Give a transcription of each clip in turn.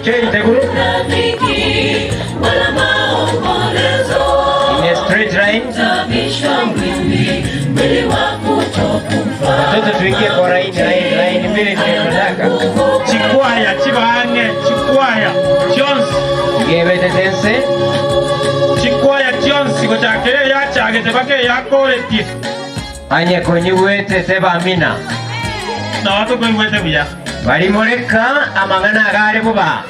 Change the group. In a straight line. Watoto tuingie kwa line mbili tunataka. Chikwaya, chibange, chikwaya, Jones. Gebete tense. Chikwaya Jones kwa chakere ya chagete bake yako eti. Anye kwenye wete seba amina. Na watu kwenye wete bya. Balimuleka amangana agale buba.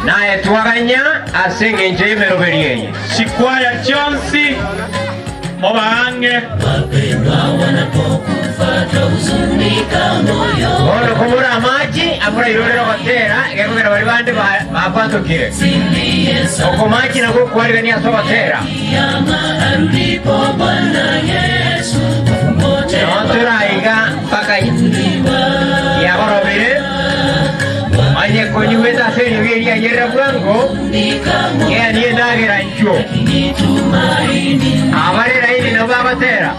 Naye tuwaganya asenge nje y'emeroberiye. Chikwaya Jones. Mobange. Ono kumura maji amura irolero batera gekogera bali bande bakwandukire. Oko maji nako kwaligania so batera. Turaiga paka yaborobire. Anye konyuweta seri biya yera bwango. Ya ni ndagira njo. Abare raini no babatera.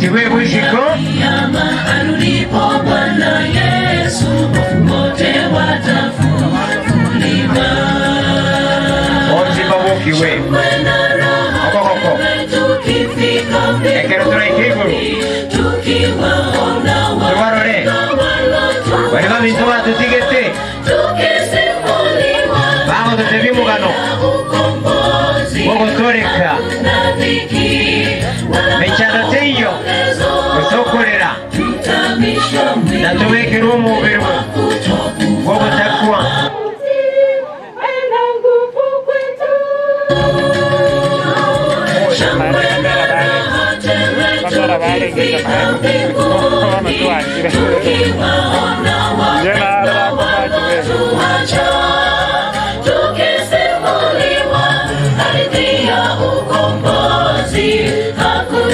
Tiwe bushiko. Onzi babukiwe. Okoko. Ekero tunaikiguru. Tuwarore. Bari babintu batutigete. Vamos tutevi mugano. Bogo toreka. Mechada teyo. Kusokorera. Natubeke rumu biru. Bogo takwa.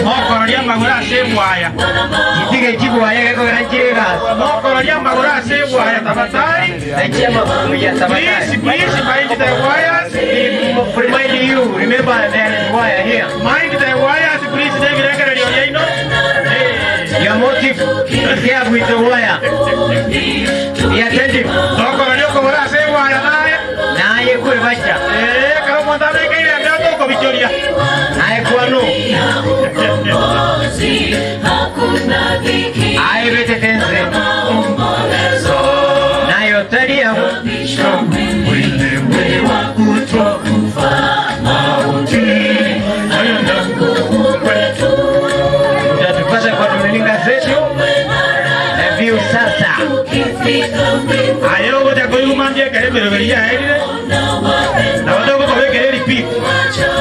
Mokorolia magura sebwaya. Itige kibwaya geko garanchirega. Mokorolia magura sebwaya tabatari. Achema kuya tabatari. Please mind the wires. Remind you, remember there is wire here. Mind the wires, please. They get ready. You know. Your motive is here with the wire. Be attentive. Mokorolia magura sebwaya naye. Naye kule bacha. Kama mwanadamu kile ndio kwa Victoria. Naye kwano. Aye bete tense. Naye otaria. Tutapata kwa tumelinga zetu. Na view sasa. Ayo ngoja kwa yuma ndiye kale bereberia ile. Na watu kwa weke repeat.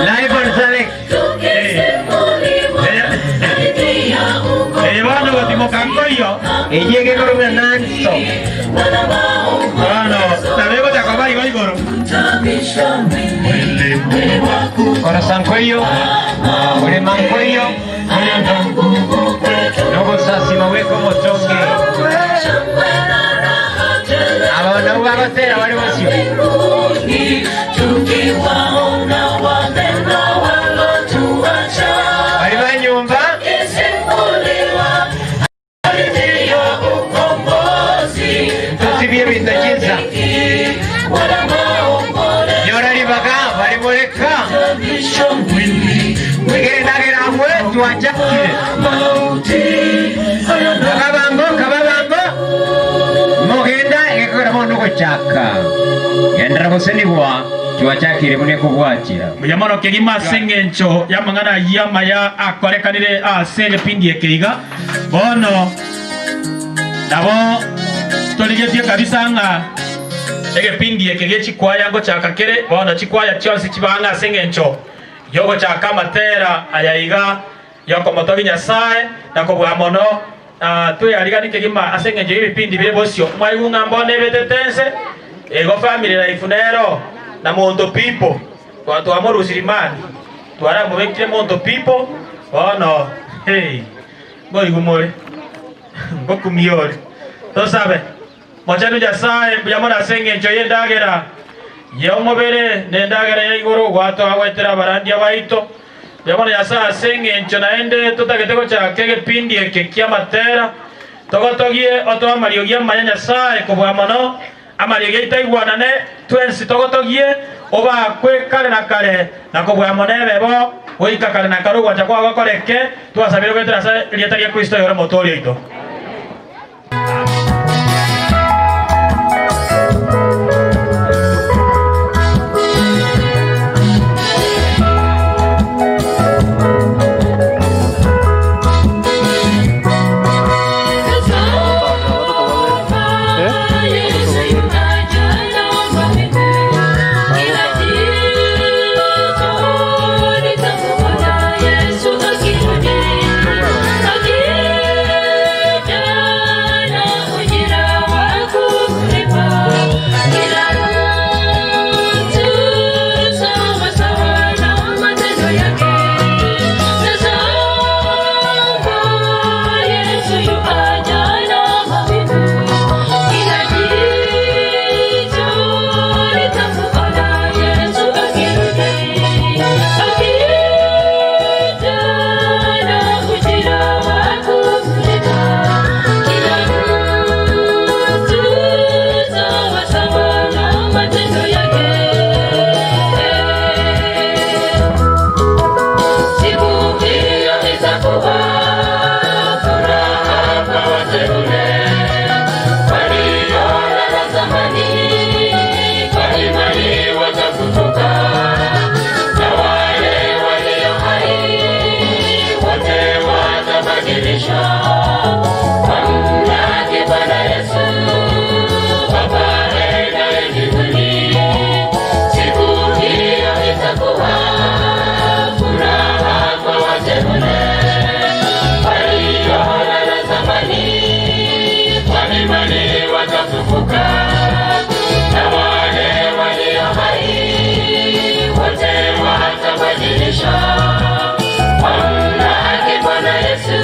Live on Select. Bwana watimo kankoyo. Ejege korumya nanso. Bwana, tabego takabali bali goro. Corazón cuello. Ureman cuello. Luego sasi mawe como chonge. Abona ubabatera bari bosio. Bari banyumva. Tusibie bitakiza. Nyora libaga bari moleka. Wigenda geramwe tuajakire. Kababango. Mogenda ekora mondo kochaka. Yandra bosenibwa tuachakire mune kubwatira. Muyamano kegima sengencho yamangana yamaya akorekanire asenge pindi ekeiga. Bono nabo toligetie kabisa nga ege pindi ekege chikwaya ngo chakakere bono chikwaya chonsi chibanga sengencho yogo chaka matera ayaiga yoko motogi nyasaye nako bwamono tu yaligani kegima asengencho ibipindi bire bosio mwaigunga mbone betetense ego family life nero na Mondo people watu amoro sirimani twara mu bekire Mondo people bono hey ngori gumore ngokumiyore to sabe mochanu jasaye buyamona sengencho yendagera yomobere nendagera yigoro gwato agwetera barandi abaito buyamona jasaye sengencho naende tutageteko cha kege pindi eke kia matera togotogie oto amariogia manya sae kubwa mono amariogia itaigwanane twensi togotogie oba kwe kale na kale na kubwa monebe bo oika kale na karu gwacha kwa gokoreke twasabire gwetera sa lietaria Kristo yore motori ito. Bwana Yesu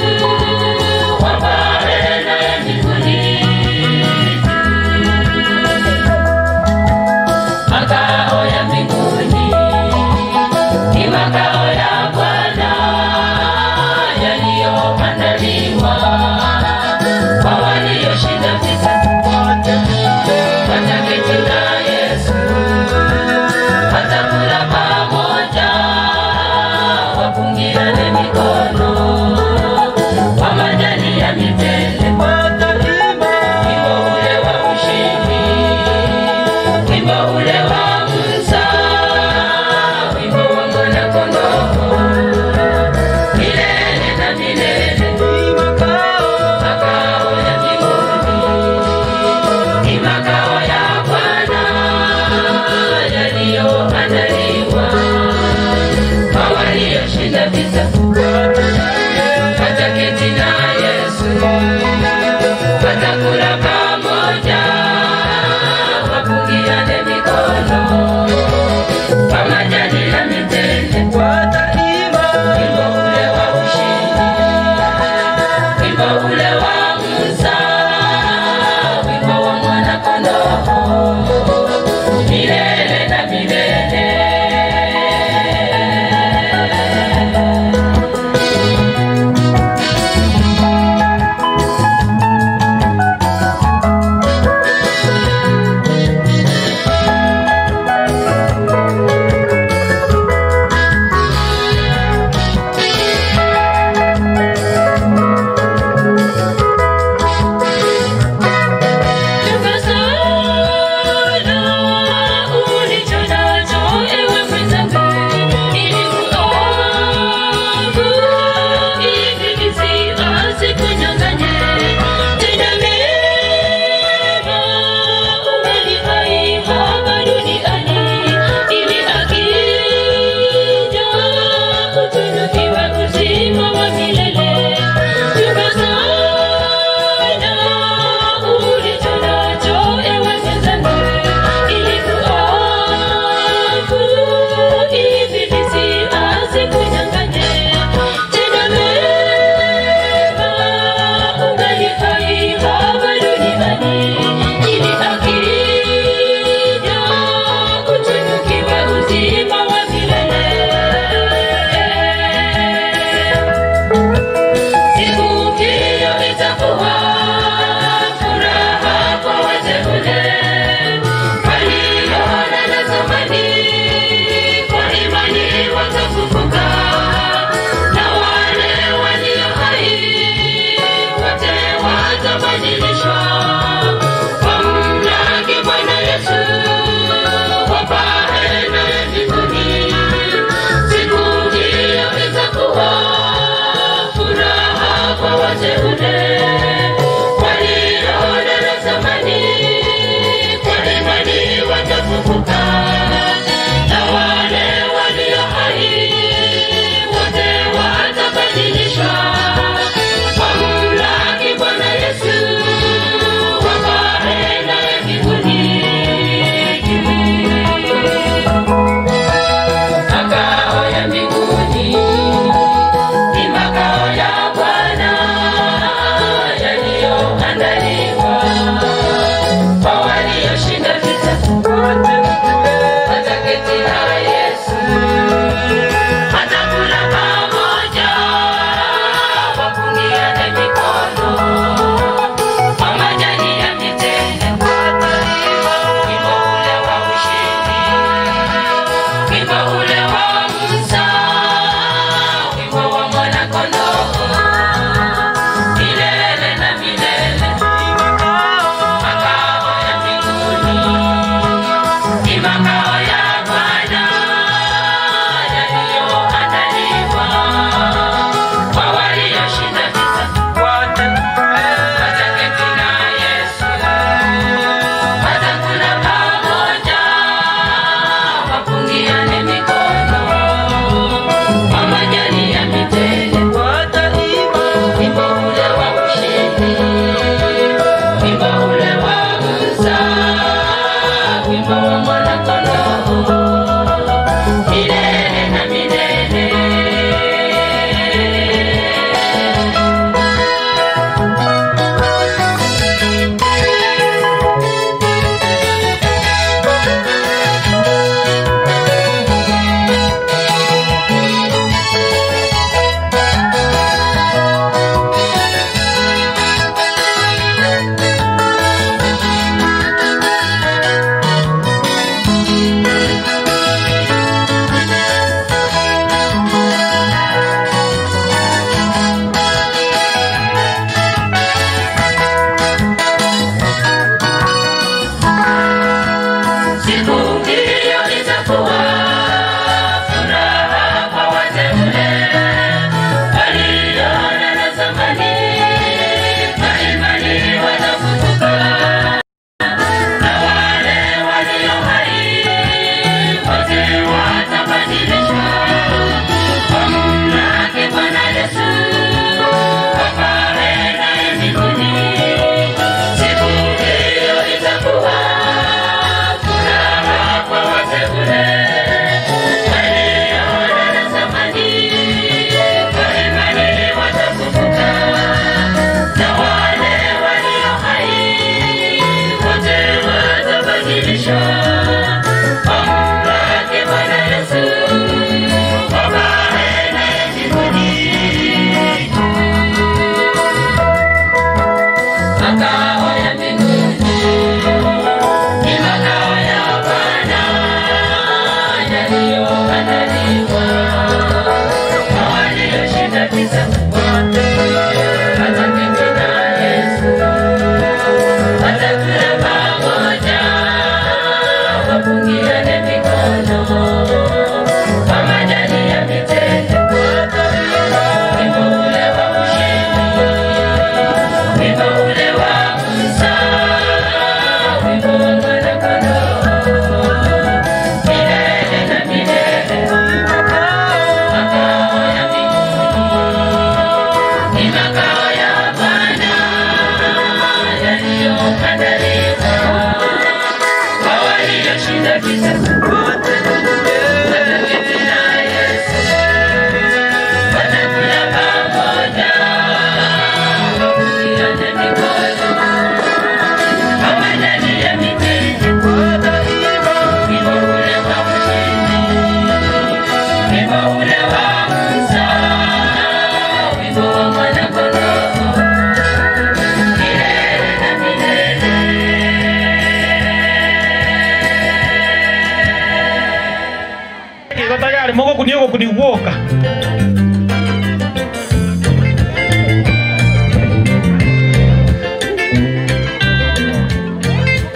Mogo kuniogo kuniwoka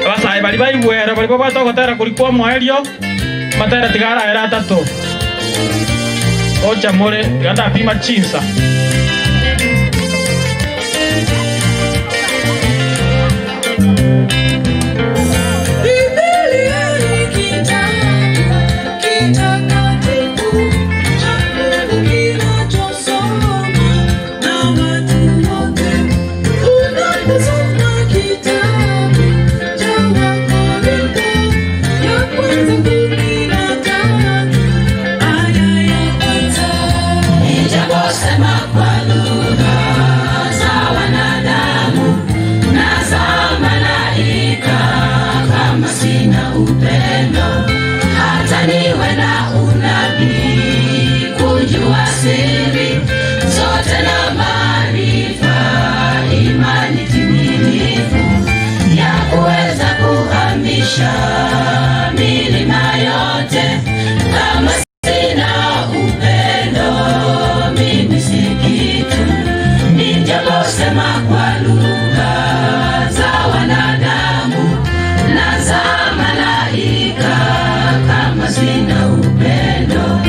basai bali baiwera bali baba togotera kulikuwa mwaelio matera tigara era tatu ocha more gata pima chinsa milima yote kama sina upendo mimi si kitu nijabosema kwa lugha za wanadamu na za malaika kama sina upendo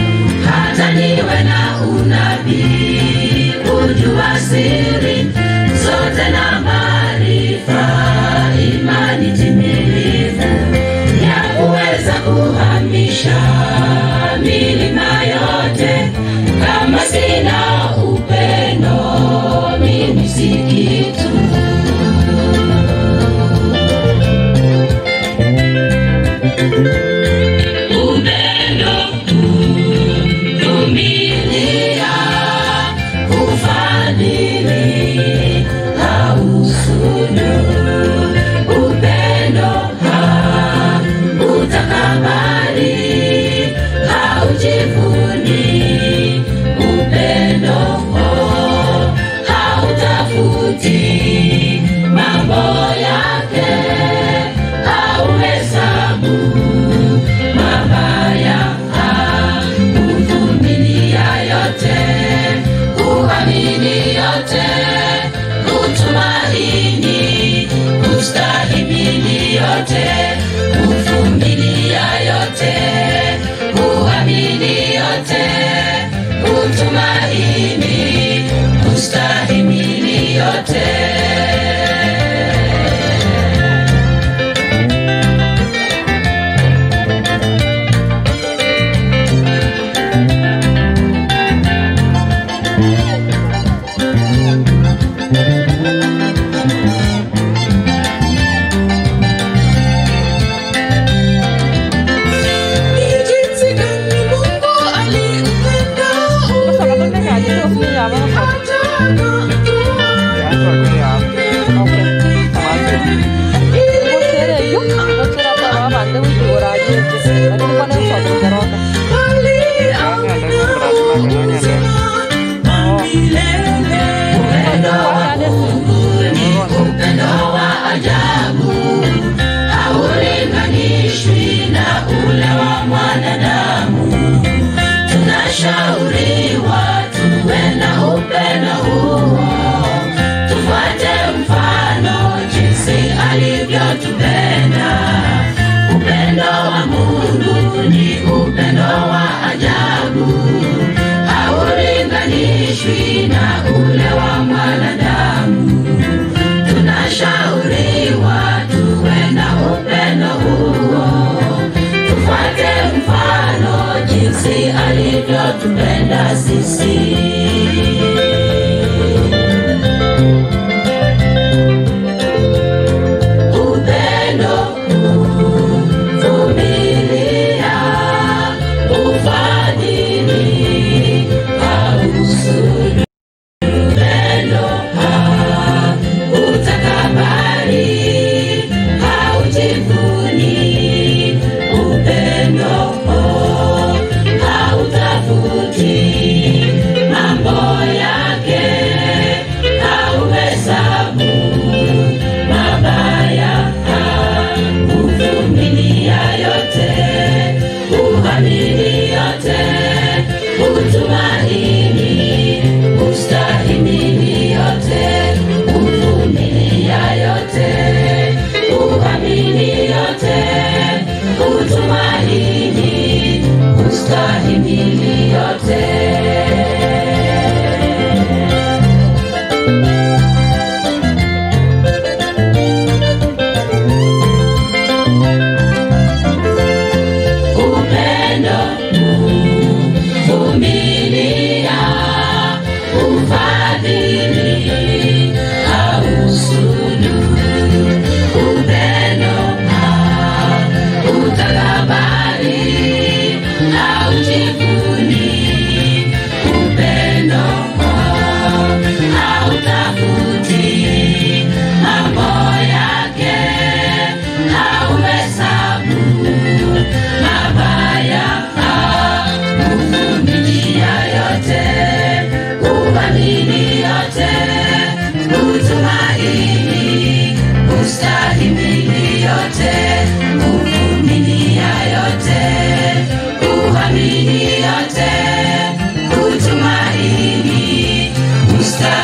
hata niwe na unabii kujua siri zote na maarifa imani timilifu ya kuweza kuhamisha milima yote kama sina upendo mimi si kitu upendo kuvumilia kufadhili hausudu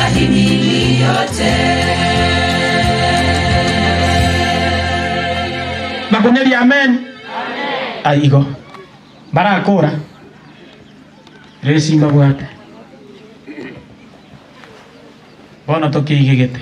stahimili yote. Makuneli amen. Aigo. Barakora. Resimba bwate. Bono toki igegete.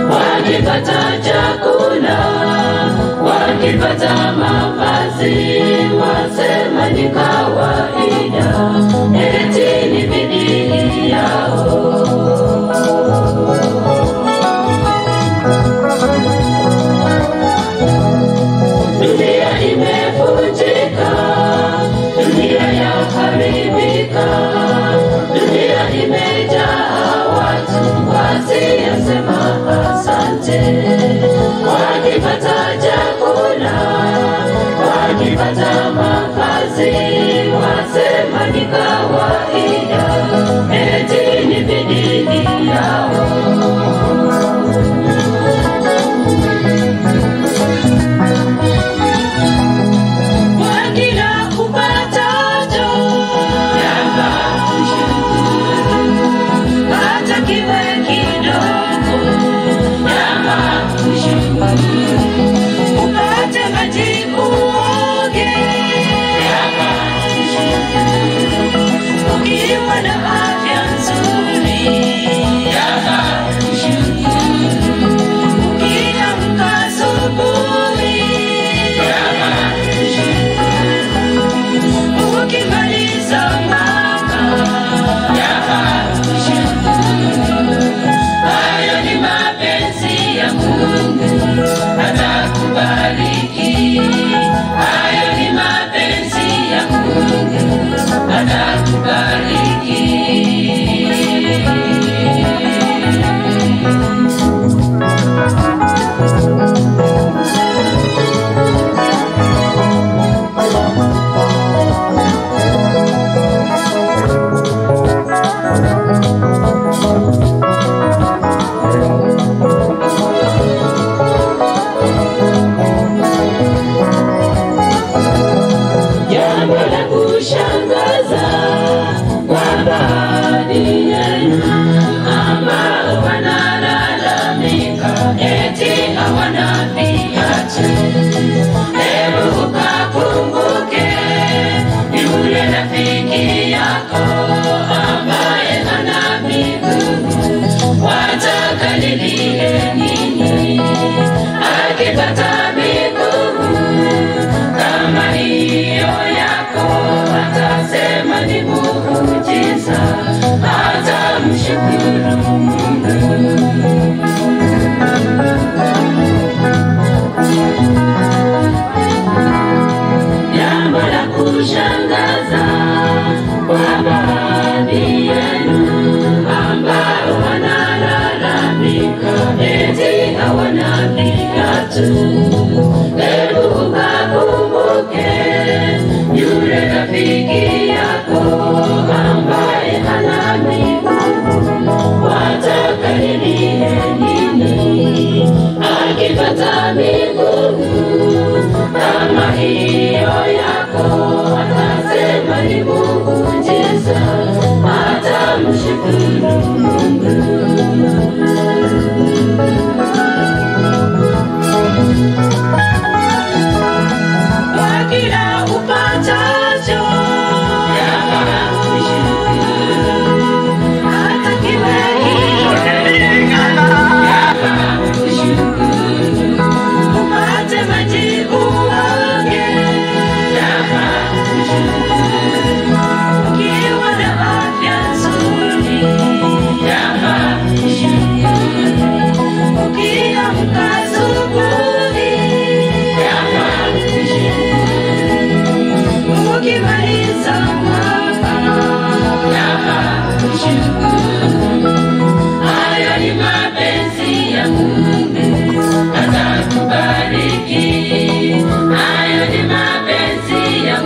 Wakipata chakula, wakipata mavazi, wasema ni kawaida, eti ni bidii yao. Dunia imevunjika, dunia yaharibika, dunia imejaa watu wasiosema asante. Wakipata chakula, wakipata mavazi, wasema ni kawaida, eti ni bidii yao. Upate majibu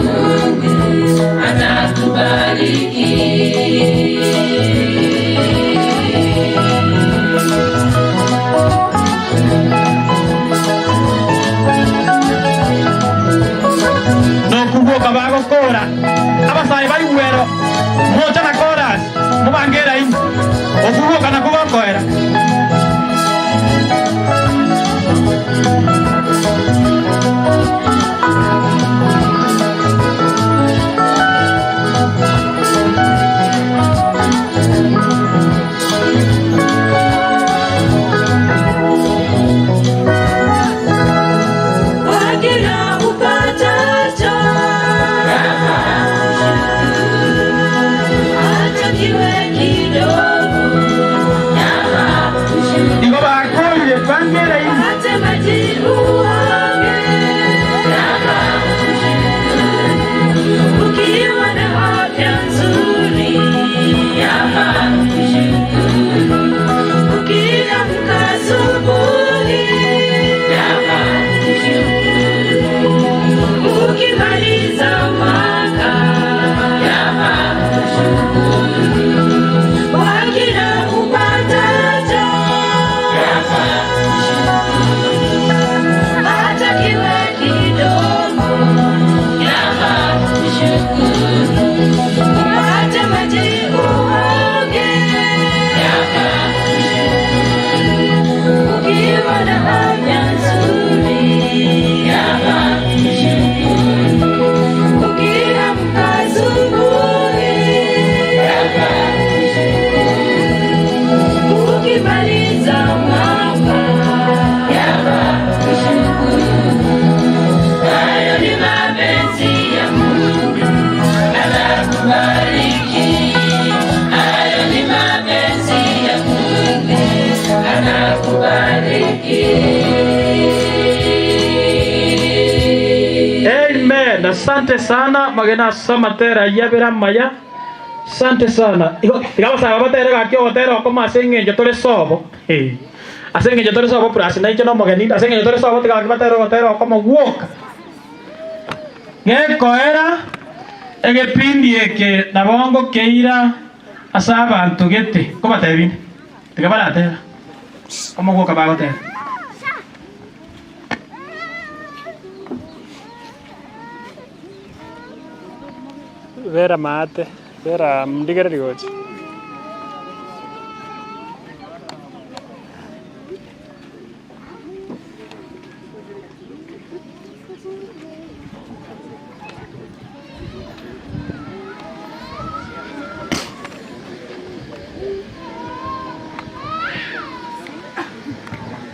Mungu atakubariki. Nokuvuka bagokora abasai baiwero moja na koras mubangera ino okuvuka na kubakoera Amen. Asante sana magena samatera yabera maya. Asante sana. Igaba saba batera gakyo batera ko masenge je tole sobo. Asenge je tole sobo plus na ichino mageni asenge je tole sobo tika batera ko magwoka. Ngeko era egepindi eke nabongo keira asaba antugete ko batebini. Tika baratera. Ko magwoka bagotera. Vera mate, vera mdigere rigoci.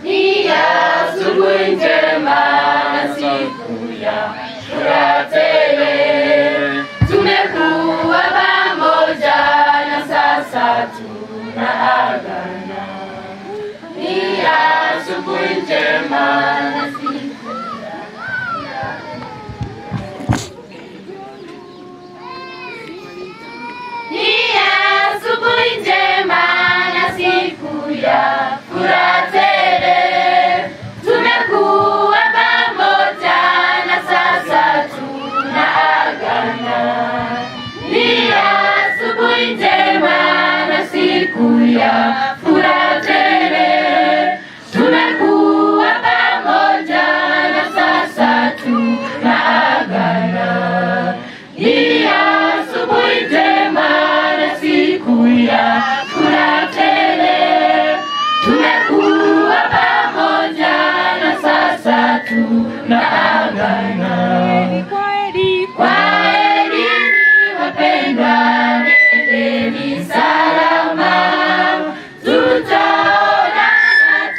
Ni asubuhi njema na siku ya furaha tele. Tumekuwa pamoja na sasa tunaagana. Ni asubuhi njema na siku ya Ni asubuhi njema na siku ya furaha tele. Tumekuwa pamoja na sasa tunaagana. Ni asubuhi njema na siku ya furaha tele. Tumekuwa pamoja na sasa tunaagana. Ni asubuhi njema na siku ya furaha tele. Tumekuwa pamoja na sasa tunaagana. Kwaherini wapendwa, nendeni salama. Tutaonana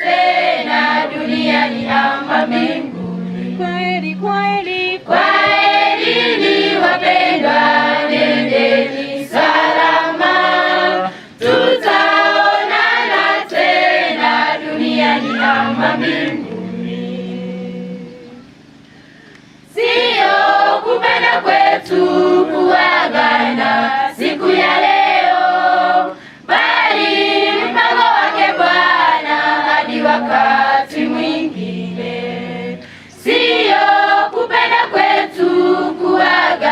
tena duniani ama mbinguni. Kwaherini wapendwa, nendeni salama. Tutaonana tena duniani ama mbinguni. Sio kupenda kwetu kuagana siku ya leo, bali mpango wake Bwana hadi wakati mwingine. Sio kupenda kwetu kuagana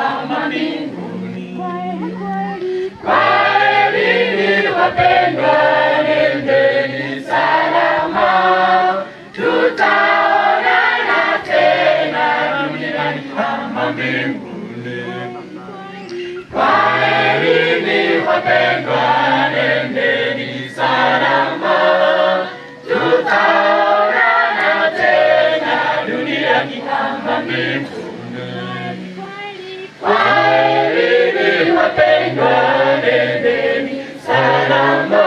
kama mbinguni. Kwaherini wapendwa, nendeni salama, tutaonana tena duniani kama mbinguni. Kwaherini wapendwa, nendeni salama, tutaonana tena duniani kama mbinguni. Kwaherini wapendwa, nendeni salama,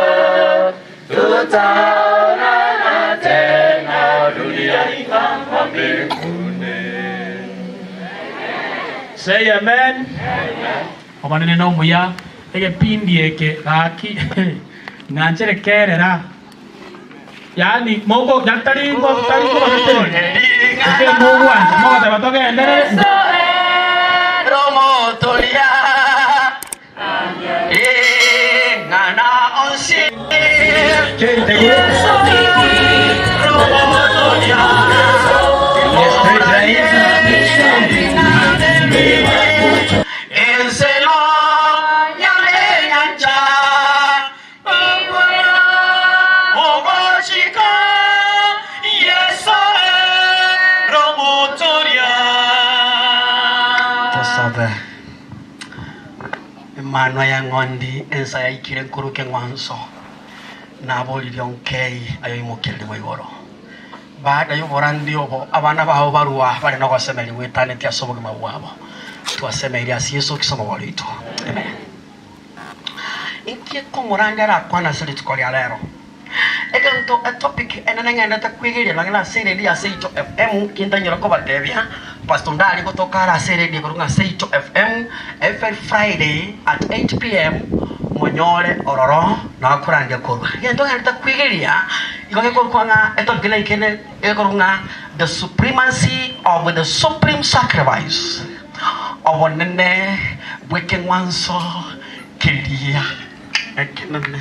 tutaonana tena duniani kama mbinguni. Say amen. Omanene no muya ege pindi eke aki nganchere kerera. Yani mogo daktari ko batete. Eke mogo anza mogo te batoke endere. Romo tolia. Ngana onsi. Chente go. Romo tolia. Enselo nyale nyancha. Ogoshika. Yeso Romo tolia. Tosabe. Mano ya ngondi ensa ya ikire kuruke ngwanso. Naboli lyonkei ayo imukirire mwigoro. Baada y'uburandi obo abana baho barua bari no gwasemeri witane tia soboge mabwabo. Twasemeri asiyeso kisoma walito. Amen. Inkie komurangara kwana sele tukoli alero. Ekanto a topic enanengenda takwigiria langala sere dia seito FM kintanyira ko batebia. Pastor Ndali kutoka la sere dia kurunga seito FM every Friday at 8 p.m. Monyore ororo na kurangia kurwa. Yendo ngenda takwigiria ikoke kurwanga etokina ikene ekorunga the supremacy of the supreme sacrifice of onene weken wanso kilia ekinene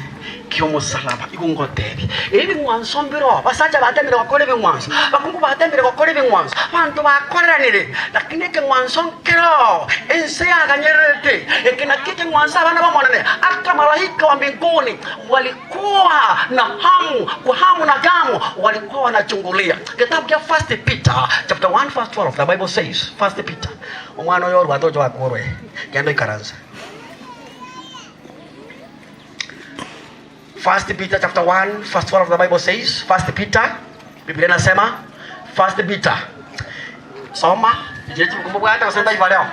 kiomo salaba ikungotebi ebi mwanso mbiro basacha batemire bakore bimwanso bakungu batemire bakore bimwanso bantu bakoranire lakini ke mwanso nkero ense aganyerete ekina kike mwanso abana bamonane aka malaika wa mbinguni walikuwa na hamu na gamu walikuwa wanachungulia. Kitabu cha First Peter chapter 1 verse 12 the Bible says First Peter omwana yoru watoto wakorwe kendo ikaranza. First Peter chapter 1 verse 12 the Bible says First Peter Biblia inasema First Peter soma jeje kumbuka hata kusema hivi leo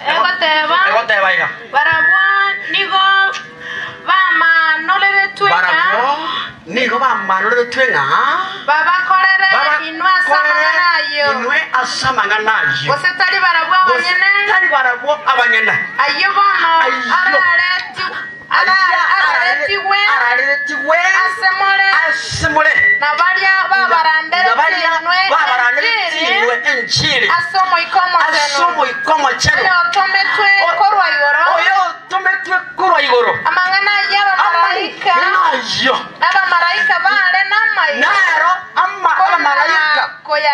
ego teba iga barabwa nigo bama nolere twenga barabwa nigo bama nolere twenga baba korere inwa samanayo inwe asamanayo bose tali barabwa abanyene ayobo no araretiwe asemole na baria babarandere enchiri asomo ikomo cheno oyo tometwe korwa igoro amangana yaba maraika bale naro aba maraika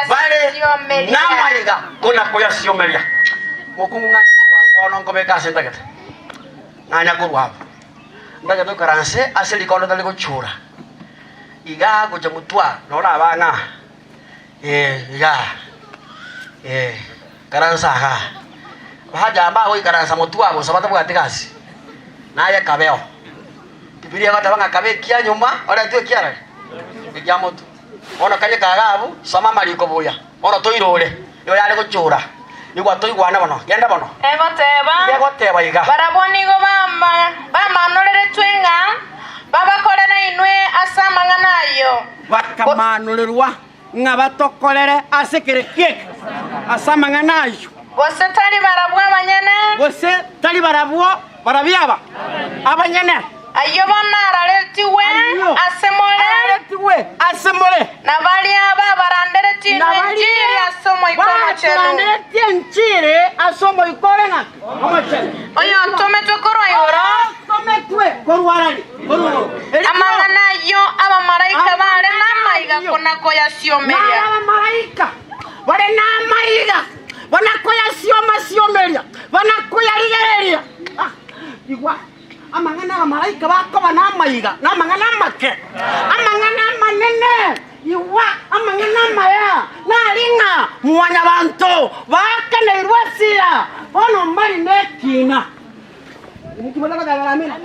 bale namaiga kuna koya siomeria mokunganya korwa ngono ngobeka sentakete nganya korwa ndaga to karanse aseli kono tali kuchura iga kuja mutwa nora abana iga karansa ha bahaja amba oi karansa mutwa bo sabata bwa tikasi naye kabeo Biblia kata banga kabe kia nyuma ora tio kiara ikia mutu ona kanye kagabu sama maliko boya ona toirore yo yale kuchura igwa toigwana bono genda bono egoteba iga baraboni go bama nolere twenga baba korene inwe asamanganayo bakamanulirwa ngabatokolere asekere keke asamanganayo bose tali barabwa abanyene bose tali barabwa barabyaba abanyene ayobo nararetiwe asemole na bali aba barandere tinjiri asomo ikomo chenu barandere tinjiri asomo ikorenga omochenu oyo tometwe korwa yoro tometwe korwarani amangana yo aba maraika bale namaiga konako ya siomeria aba maraika bale namaiga banako ya siomeria banako malaika bako banamaiga namangana make amangana manene iwa amangana maya nalinga mwanya bantu bakane irwasira ono mari netina nikibona kadagala amina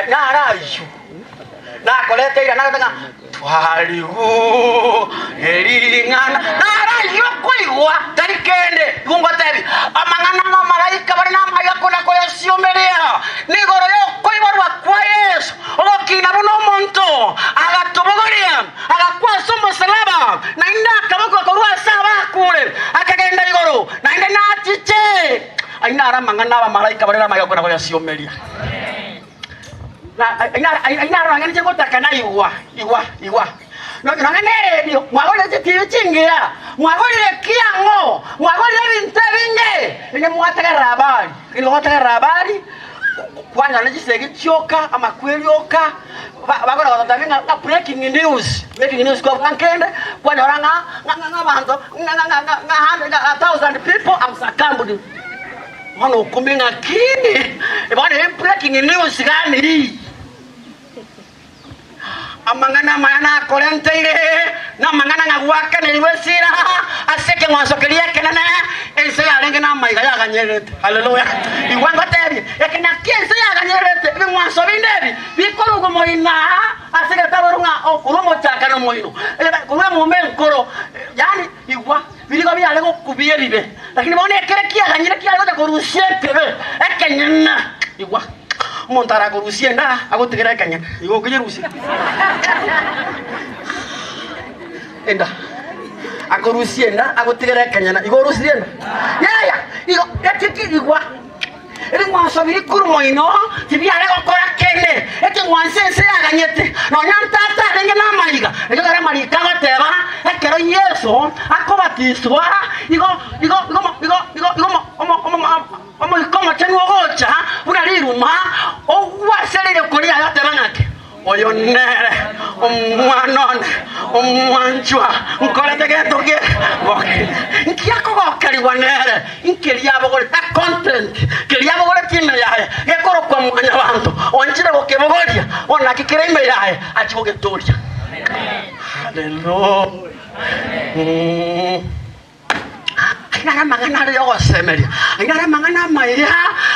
Narayu nakolete ira natanga twaligu elingana narayu kuigwa tarikende gungotebi amangana na malaika bari na maya kona koyasyomeria nigoro yo kuibarwa kwa Yesu okina buno monto agatubogoria agakwa somo salaba na inda kabako korwa saba kule akagenda igoro na inda natiche aina aramangana ba malaika bari na maya kona koyasyomeria aina rangani chego takana iwa no ngane mwagole titingira mwagole kiango mwagole bintebinge ine mwataka rabari ilo mwataka rabari kwanya najisege choka ama kwelyoka bagora bataminga breaking news kwa kankende kwanya oranga ngabantu nga 1,000 people am succumbed wano kumbinga kini ebone breaking news gani amangana mayana korentire na mangana ngwaka ne wesira aseke mwasokelia kenana ense yarenge na maiga ya ganyerete haleluya iwanga tebi ekina kiense ya ganyerete bi mwaso bindebi bikorugo moina aseke taborunga okurumo chakana moino kurumo mumenkoro yani iwa birigo byale ko kubiyeribe lakini bone kere kia ganyere kia ko korusietebe ekenyana iwa montara korusienda agotegera ekanya igo kijerusi enda akorusienda agotegera ekanya igo rusienda yaya igo etiki igwa eri mwaso biri kurumoino tibyale gokora kene eti mwansense aganyete no nyantata renge na maiga ejo gara marika goteba ekero Yesu akobatiswa igo omo chenwo gocha unaliruma owaselele kolia yateba nake oyo nere omwanone omwanjwa nkolete getoke nkiako gokali wanere nkeliabo gole content keliabo gole time yae gekoro kwa mwanya bantu onjire gokebogoria ona kikireme yae achigogetoria haleluya Ainara mangana yo gosemeria ainara mangana maya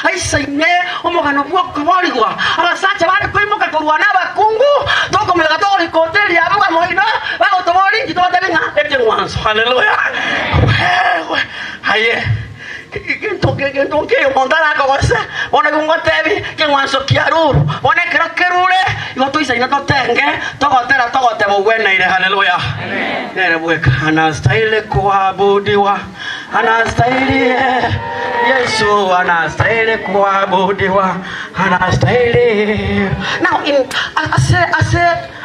aisaine omogano bwo kuborigwa abasacha bari kwimuka kurwana bakungu toko mega tori koteli abuga moino bagotobori ngitotebenga ekyenwanso haleluya haye Entonces, montar a cosa, pone un gotebi, que guanso kiaruru, pone creo que rule, yo tú dices, no te tenga, todo te voy buena y aleluya. Nere bueka, anastaile kuabudiwa, anastaile, Yesu, anastaile kuabudiwa, anastaile. Now, in,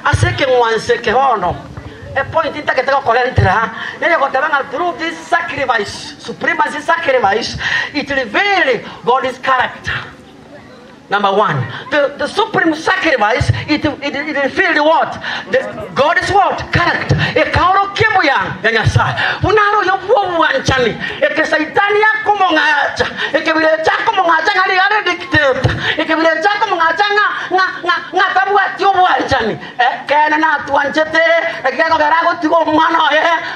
ase que guanse que ono. A point in that collector, then you got through this sacrifice, supremacy sacrifice, it reveals God's character. Number one, the supreme sacrifice, it reveals what? God's what? Character. A kauro kibuya, yanyasa. Unaro yobu wanchani. A kesaitania kumongacha. A kebile chako mongacha ngali gare dictate. A kebile chako mongacha nga kabua tiobu wanchani. Kena na tuanchete. Kena garago tigo mano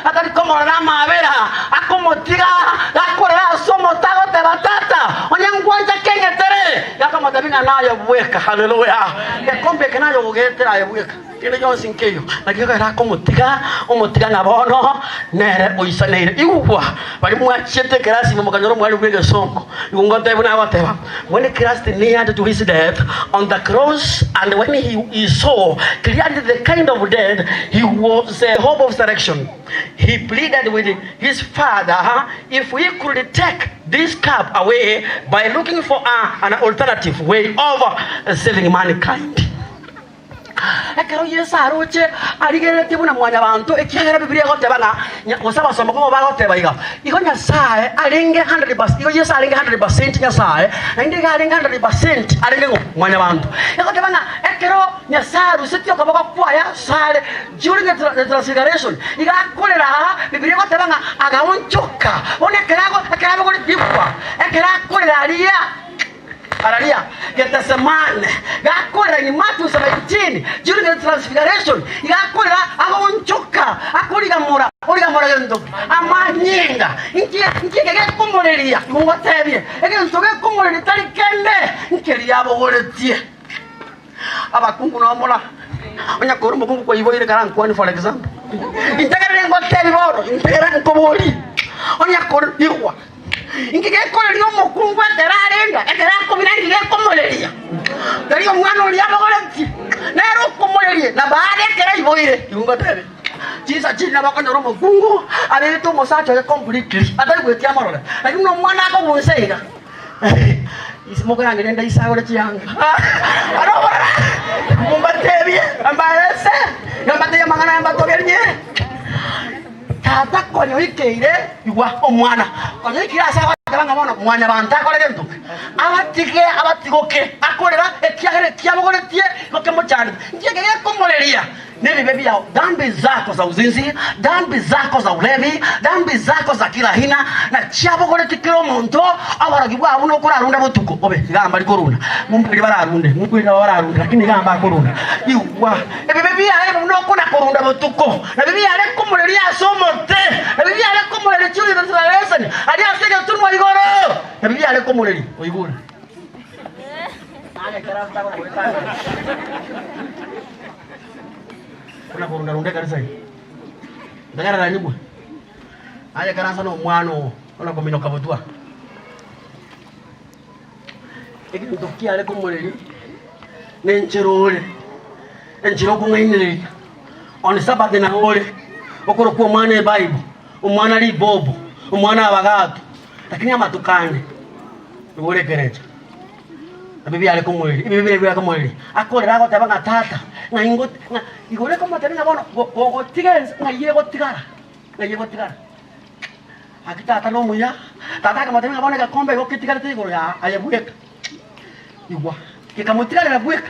atari como rama vera. Akomotiga. Akorera somo tago te batata. Onyangwanja kengetere. Yakamo binga nayo buweka haleluya yakombe kenayo bugetera yo buweka kile yo sinkeyo nakika ra ko umutiga ngabono nere uisaneire igwa bali mwachete kerasi mu kanyoro mwali bwege sonko ngongote buna wateba when Christ neared to his death on the cross and when he saw clearly the kind of death he was the hope of resurrection he pleaded with his father if we could take this cup away by looking for an alternative way of saving mankind. ekero Yesu aroche arigerete buna mwanya bantu ekiagera Biblia goteba nga osaba somo ko bagoteba igo Nyasaye arenge 100%, igo Yesu arenge 100% Nyasaye na indi arenge 100% arenge mwanya bantu egoteba nga ekero Nyasaye rusitio kaboko kwaya sale during the transfiguration igakolera Biblia goteba nga agawonchoka onekerago ekerago dipwa ekerakolera Hallelujah. Gethsemane. Gakorera ni Matthew 17 during the transfiguration. Gakorera agawonchoka akurigamura yendo amanyinga inkie kumuleria ngotebye egentoge kumuleri tari kende nkeri yabo goretie abakungu no mola onya koro mukungu ko iboire karankwani for example integere ngotebi boro integere nkobori onya koro diwa ingike kole lyo mukungu aterarenga eterako binangi komoleria dari omwana oli abagoleti nero komoleria na baade kera iboire ngotebe Jesus chini nabakanya romo mukungu abeto mosacho completely atari gwetia marole lakini omwana ako guseiga isimokana ngenda isagore chianga arobora kumbatebye ambarese yambate yamangana yambatogerye tata konyo ikeire igwa omwana konyo ikira asa tabanga bono mwanya banta kolege ntu abatigoke akorera ekiagere kiabogoretie kokemo cyane ngege komoleria nebi bebi yao dhambi zako za uzinzi, dhambi zako za ulevi, dhambi zako za kila hina na chiabogoreti kilo monto abaragibwa abuno kurarunda botuko obe gamba likoruna mumpiri bararunde mumpiri bararunde lakini gamba koruna iwa bebi ya no kuna korunda botuko na bebi ya le komoleria somote na bebi ya le komoleria chuli na lesson ali asege tunwa igoro na bebi ya le komoleria oigura ale karafta kwa kwetana kuna kurunda kanisa hii ndagara na nyibwa aya kanasa no mwano ona komino kabotwa eki ndokia ale komoleri nencherole enchiro kungainire on Sabbath na ole okoro kwa mwana Bible umwana li bobo umwana abagato lakini amatukane ngole kerecha bibi ale komoleri bibi ale komoleri akorera go tabanga tata ngaingo igore como tenga bono go tigens ngayego tigara akita tata no muya tata como tenga bono ka kombe go kitigara tigo ya ayabueka igwa que como tigara la bueka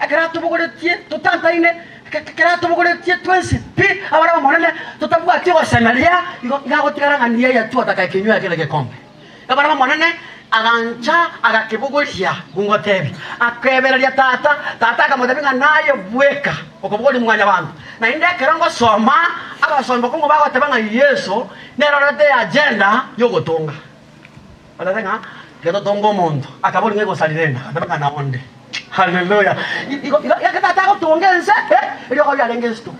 akara tubo go tie tutanta ine akara tubo go tie 20 pi abara monene tutabuka tigo sanalia igo ngago tigara ngania ya tu ataka kinywa kile kombe abara monene agancha agakibuguria gungotebi akebereria tata kamutebenga naye bweka okobugori mwanya bantu na inde kerango soma abasomba kungo bagotebanga Yesu nerorete agenda yogotonga balatenga kedo tongo mondo akabori ngego salirenda atebanga na onde haleluya yakata ko tongense rio ko yalengesto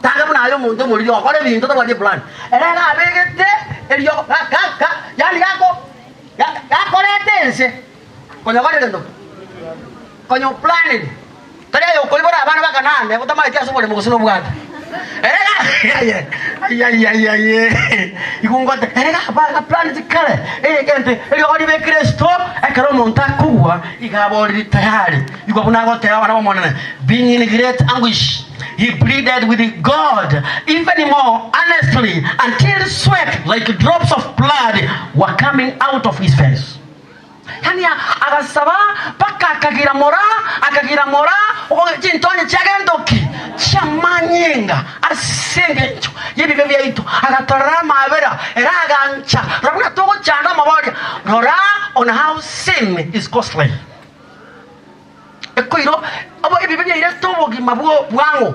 taga muna ayo mondo muri yo kore bintu to badi plan era abegete erio ka yani yako yakoletense konyo kalendo konyo planning tare yo kolibora abana bakanane butama tia sobole mugusino bwata erega ay ikungote erega ba plan zikale gente eri olive Kristo ekaro monta kuwa igabori tayari yuko bunago tayari abana bamonene being in great anguish he pleaded with God even more honestly until sweat like drops of blood were coming out of his face. Yani agasaba paka akagira mora okintonye chagendoki chamanyenga asengecho yebi bebe yito agatorama abera era agancha rabuna togo chanda mabori nora on how sin is costly. Ekoiro abo ebibye ire tobo gimabuo bwango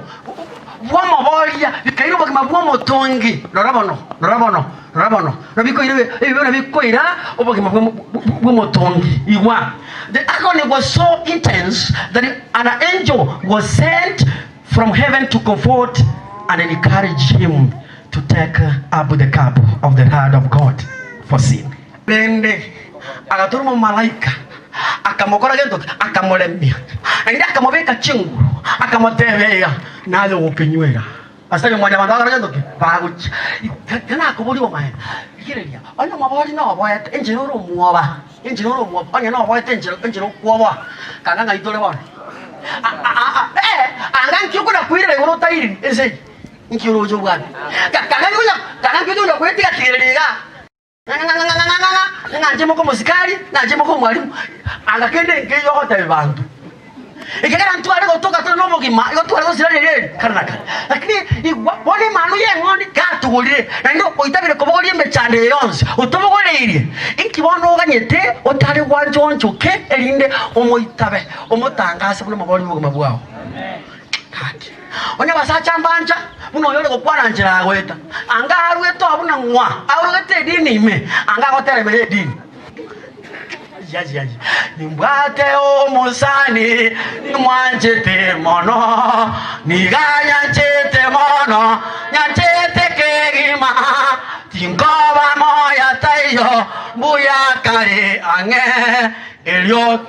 bwamo bolia bikairo bagimabwo motongi norabono nabiko ire ebibona bikoira obo gimabwo motongi iwa. The agony was so intense that an angel was sent from heaven to comfort and encourage him to take up the cup of the wrath of God for sin. Bende agaturuma malaika akamokora gento akamolemia ngira akamobeka chinguru akamotebea nazo ukinywera asanye mwana bandagara gento baguchi kana akubuli omaye kirelia anya mabali na oboye enjero muoba anya na oboye enjero kuoba kanga ngaitole bana Angan kiyo kuna kuire ngoro tairi. Ese. Nkiro jo bwana. Kangan kiyo ndo kwetika kirega. Nganje moko musikali, nganje moko mwalimu. Angakende ngiyo hotel bantu. Ikagera ntu ari gotoka to no mugima, gotu ari gosira rere karnaka. Lakini wone manu ye ngoni gatugurire. Na ndo oitabire kobogori mbechande yonse. Utobogorire. Ikibono oganyete otari wanjonjoke erinde omoitabe, omotangase buno mabori mugima bwao. Kati. Onya basacha mbanja muno yole gokwana njira agweta. Anga arweto abuna ngwa. Arwete dini ime. Anga gotere mele dini. Yaji. Nimbwate omusani nimwanjete mono niganya nchete mono nyanchete kegima tingoba moya tayo buya kare ange elio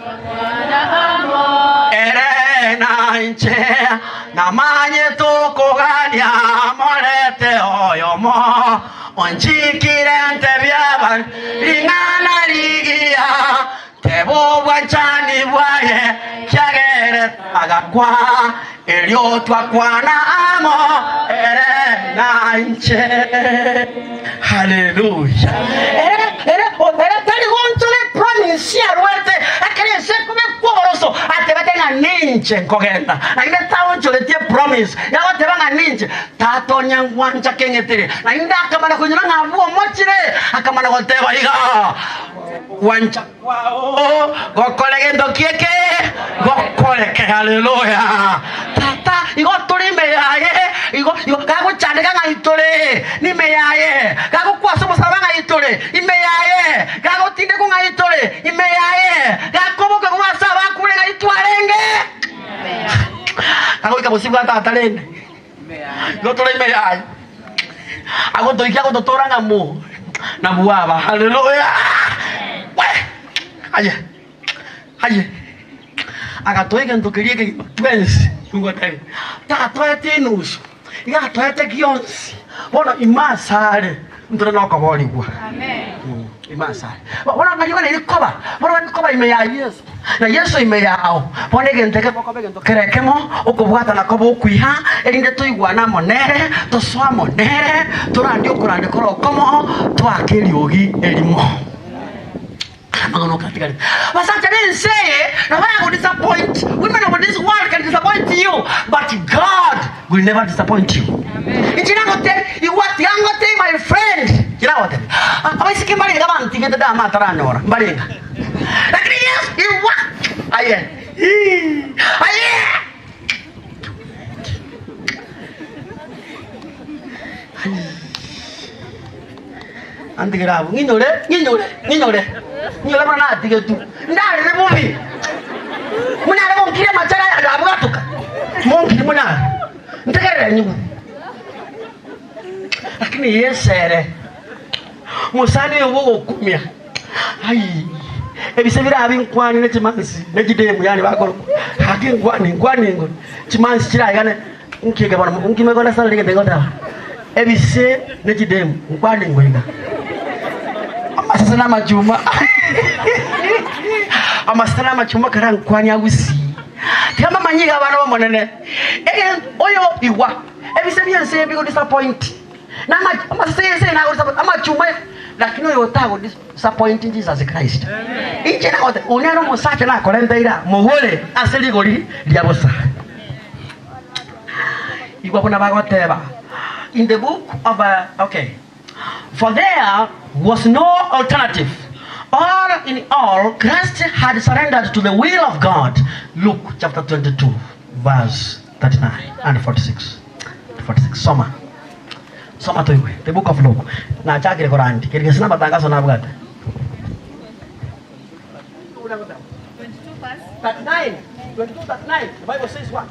erena nche namanye tukugania morete oyomo onchikirente byaban lingana ligia tebo wanchani bwaye kyagere agakwa elio twakwana amo erena nche. Hallelujah. Tari gonchole promise ya ruete akere se kume kworoso atebatenga ninche nkogenda na tawo chole tie promise ya watebanga ninche tato nyangwanja kengetere na inda akamana kunyura ngavuo mochire akamana goteba iga wancha kwao gokolege ndokieke gokoleke. Hallelujah. Tata igo tulime yaye igo gago chandega ngaitole nime yaye gago kwaso musabanga itole ime yaye gago tinde ko ngaitole ime yaye gakobo ko wasaba kule ngaitwarenge gago ikabusibu ata lende go tulime yaye ago toikia go totoranga mu na buaba. Hallelujah. Aye agatoega ndokerie ke twensi ngotari tatoete nusu igatoete kionsi bona imasare ndora nokobori kwa. Amen. Imasare bona ngajwa ne ikoba bona ikoba ime ya Yesu na Yesu ime yao bona genteke bokobe gento kerekemo okobwata na kobo kwiha erinde toigwana monere toswa monere torandi okurande koro komo twakeri ogi erimo. But I didn't say, now I will disappoint. Women of this world can disappoint you, but God will never disappoint you. You know what? You what? You my friend. You know what? I was thinking about it. To get the damn matter, Maringa. Yes, you what? Aye. Antigravo, niñore. Niño la mana tige tu. Ndale ne mubi. Muna le monkire machara ya abatuka. Monkire muna. Ntegere nyu. Lakini yesere. Musani yo kumya. Ai. Ebisebira abinkwani ne chimansi. Ne jidemu yani bakoro. Hakingwani ngo. Chimansi chira yane. Nkige bana nkime gona sala lige ngota. Ebise ne jidemu nkwani ngwenga. Amasana majuma. Amasana majuma karang kwani agusi. Kama manyiga bana bomonene. Oyo iwa. Ebise byanse bigo disappoint. Na amasese na disappoint. Amachuma lakini oyo tago disappoint Jesus Christ. Inje na kote unyaro musache na kolenda ira muhole aseli goli liabosa. Iwa bona bagoteba. In the book of for there was no alternative. All in all, Christ had surrendered to the will of God. Luke chapter 22, verse 39 and 46. 46. Soma to you. The book of Luke. Na chakire Korani. Kile sina matangazo na bwata. 39. 22:39. The Bible says what?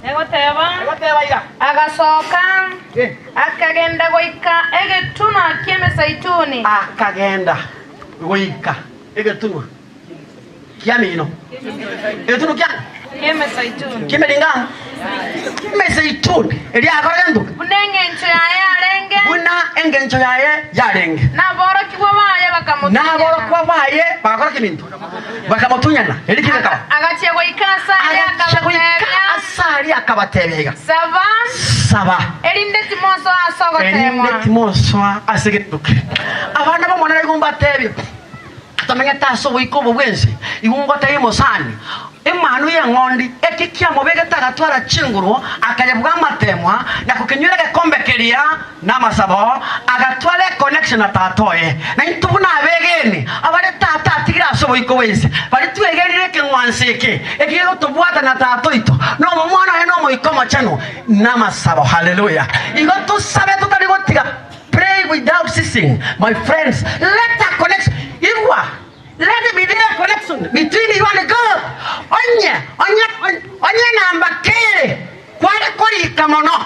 Agasoka akagenda goika egetunwa ky'emizeituni. Akagenda goika egetunwa kyamino. Egetunwa ky'emizeituni. Kimelingana. Kimezeituni. Eli akorendo. Bunengencho yaye arenge. Buna engencho yaye yarenge. Naboro kibaye bakamutunya. Naboro kwabaye bakora kimintu. Bakamutunyana. Eli kibeka. Agache goika sa ari akabatebega saba erinde timoso asogotemwa erinde timoso asegetuke abana bamona igumba tebye tamenya taso wikobo bwense igungo tayimo sani imanu ya ngondi ekikia mobega tagatwara chinguru akajabwa matemwa na kukinyura gakombe kelia na masabo agatwale connection na tatoye na intubuna abegeni abare tata tigira so wiko wense bari tuegeni reke ngwanseke ekiyo tubwata na tatoito no mwana eno moikoma chano na masabo hallelujah igoto sabe tutali gotiga pray without ceasing my friends let that connection let it be there connection between you and God. Onye namba kere kwale kori kamono.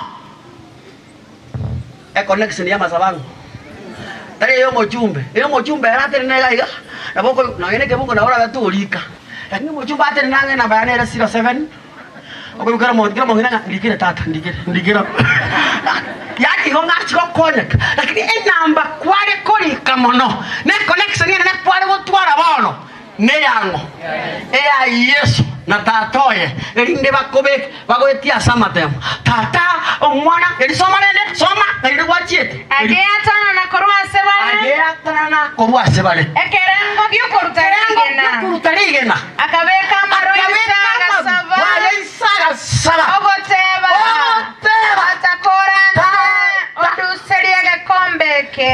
E connection ya masabangu. Tare yo mojumbe rate nega iga. Na boko na ngene ke bongo na ora gatulika. Lakini mojumbe ate nange na bayane era 07. Oko bikara mo ngina ndikire tata ndikira. Yaki go ngati go connect. Lakini e namba kwale kori kamono. Ne connection ina ne kwale go twara bono. Ne yango. Ea Yesu na tatoye erinde bakobe bagoetia samatemo tata omwana erisoma nene soma erinde wachiete ageyatana na korwa sebale ekerengo byokurutarigena akabeka maroisa saba ogoteba atakorante oduseria gakombeke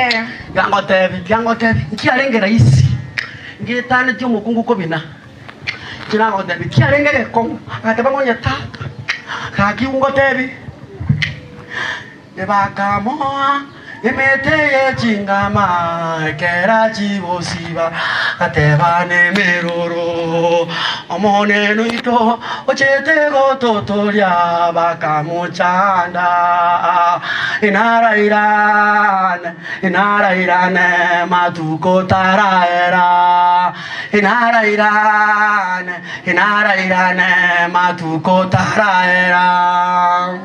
yangotebi nkiarengera isi ngitane tyo mukungu kobina Kinago debi kiarengere kong ateba ngonya tata kakiungo debi debakamoa emeteye chingama kera chibosiba ateba nemeroro omone nuito ochete gototoria bakamuchanda inara matuko taraera inara matuko taraera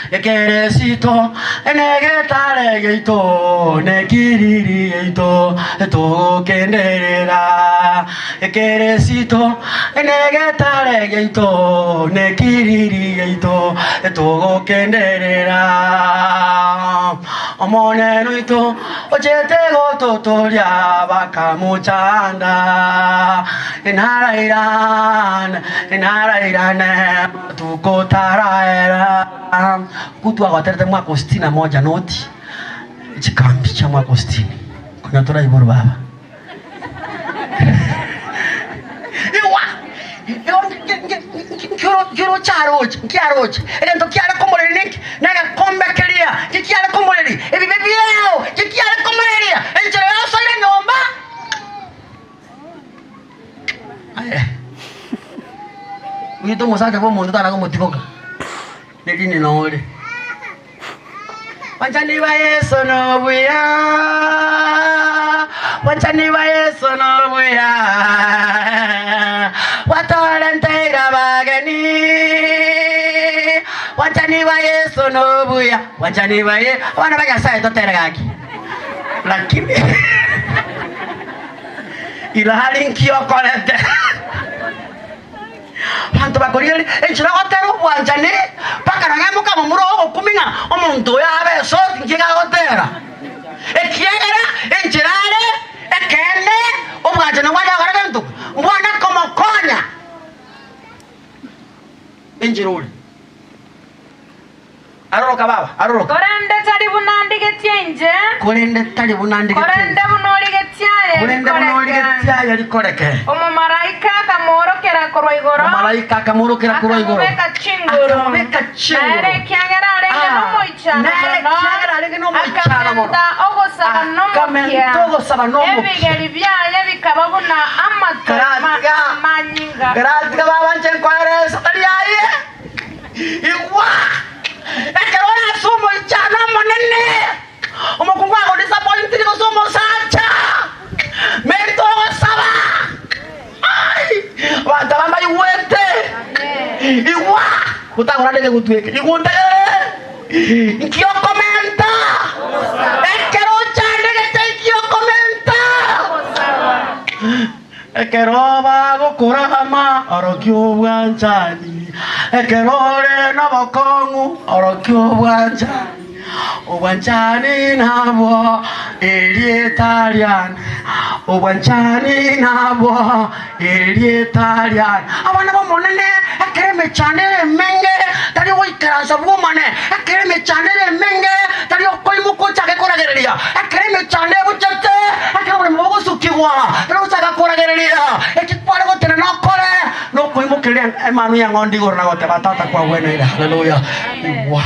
Ekeresito enegeta geito nekiriri geito to kenderera Ekeresito enegeta geito nekiriri geito to kenderera Omone nuito ochete go totoria bakamuchanda inara tuko taraera kutu awaterete mwaka 61 noti chikambi cha mwaka 60 kuna tora iburu baba Kiro charoche endo kiara komoreli naga kombe kelia kiara komoreli ebi bebiao kiara komoreli enjere aso ile nyomba Wito musaka bo mundu tana ko mutikoka Nekini nore Wanchani wa Yesu no buya Wanchani wa Yesu no buya Watolente gabagani Wanchani wa Yesu no buya Wanchani wa Yesu wana baya sai to teragaki Lakini ila hali nkio kolete Panto bakorieli enchira gotero bwanjani paka nangamo kama muro okuminga omuntu yabe so ngiga gotera ekiegera enchirale ekende obwajana wala garagantu mbona como konya enchirule aroroka baba aroroka korende tari bunandigetie korende tari bunandigetie korende bunoligetie likoreke omumaraika akamworokera kurwaigoro akamubeka chinguru nere kiagera arenge nomoichano akagenda ogosaba ebigeri byaye bikaba buna amanyinga gracias babanje nkoereza taliaye iwa ekerona sumo ichano monene omukungu ago disappointed ko sumo sacha merito saba Watalamba iwete Iwa Utangura dege gutueke Igunde Ikio komenta Ekero chande ikio komenta Ekero bago kurahama Arokyo wanchani ekerore n'abakongu orokyo obwanjani nabo Italian obwanjani nabo Italian abana bamonene akereme chane menge tari wikaransa bumane akereme chane menge tari okoi mukocha kekoragereria akereme chane buchete akabure mogo sukiwa tari usaga koragereria ekipare gotena nokore no koimukire emanu ya ngondi gorna gote batata kwa wene haleluya wa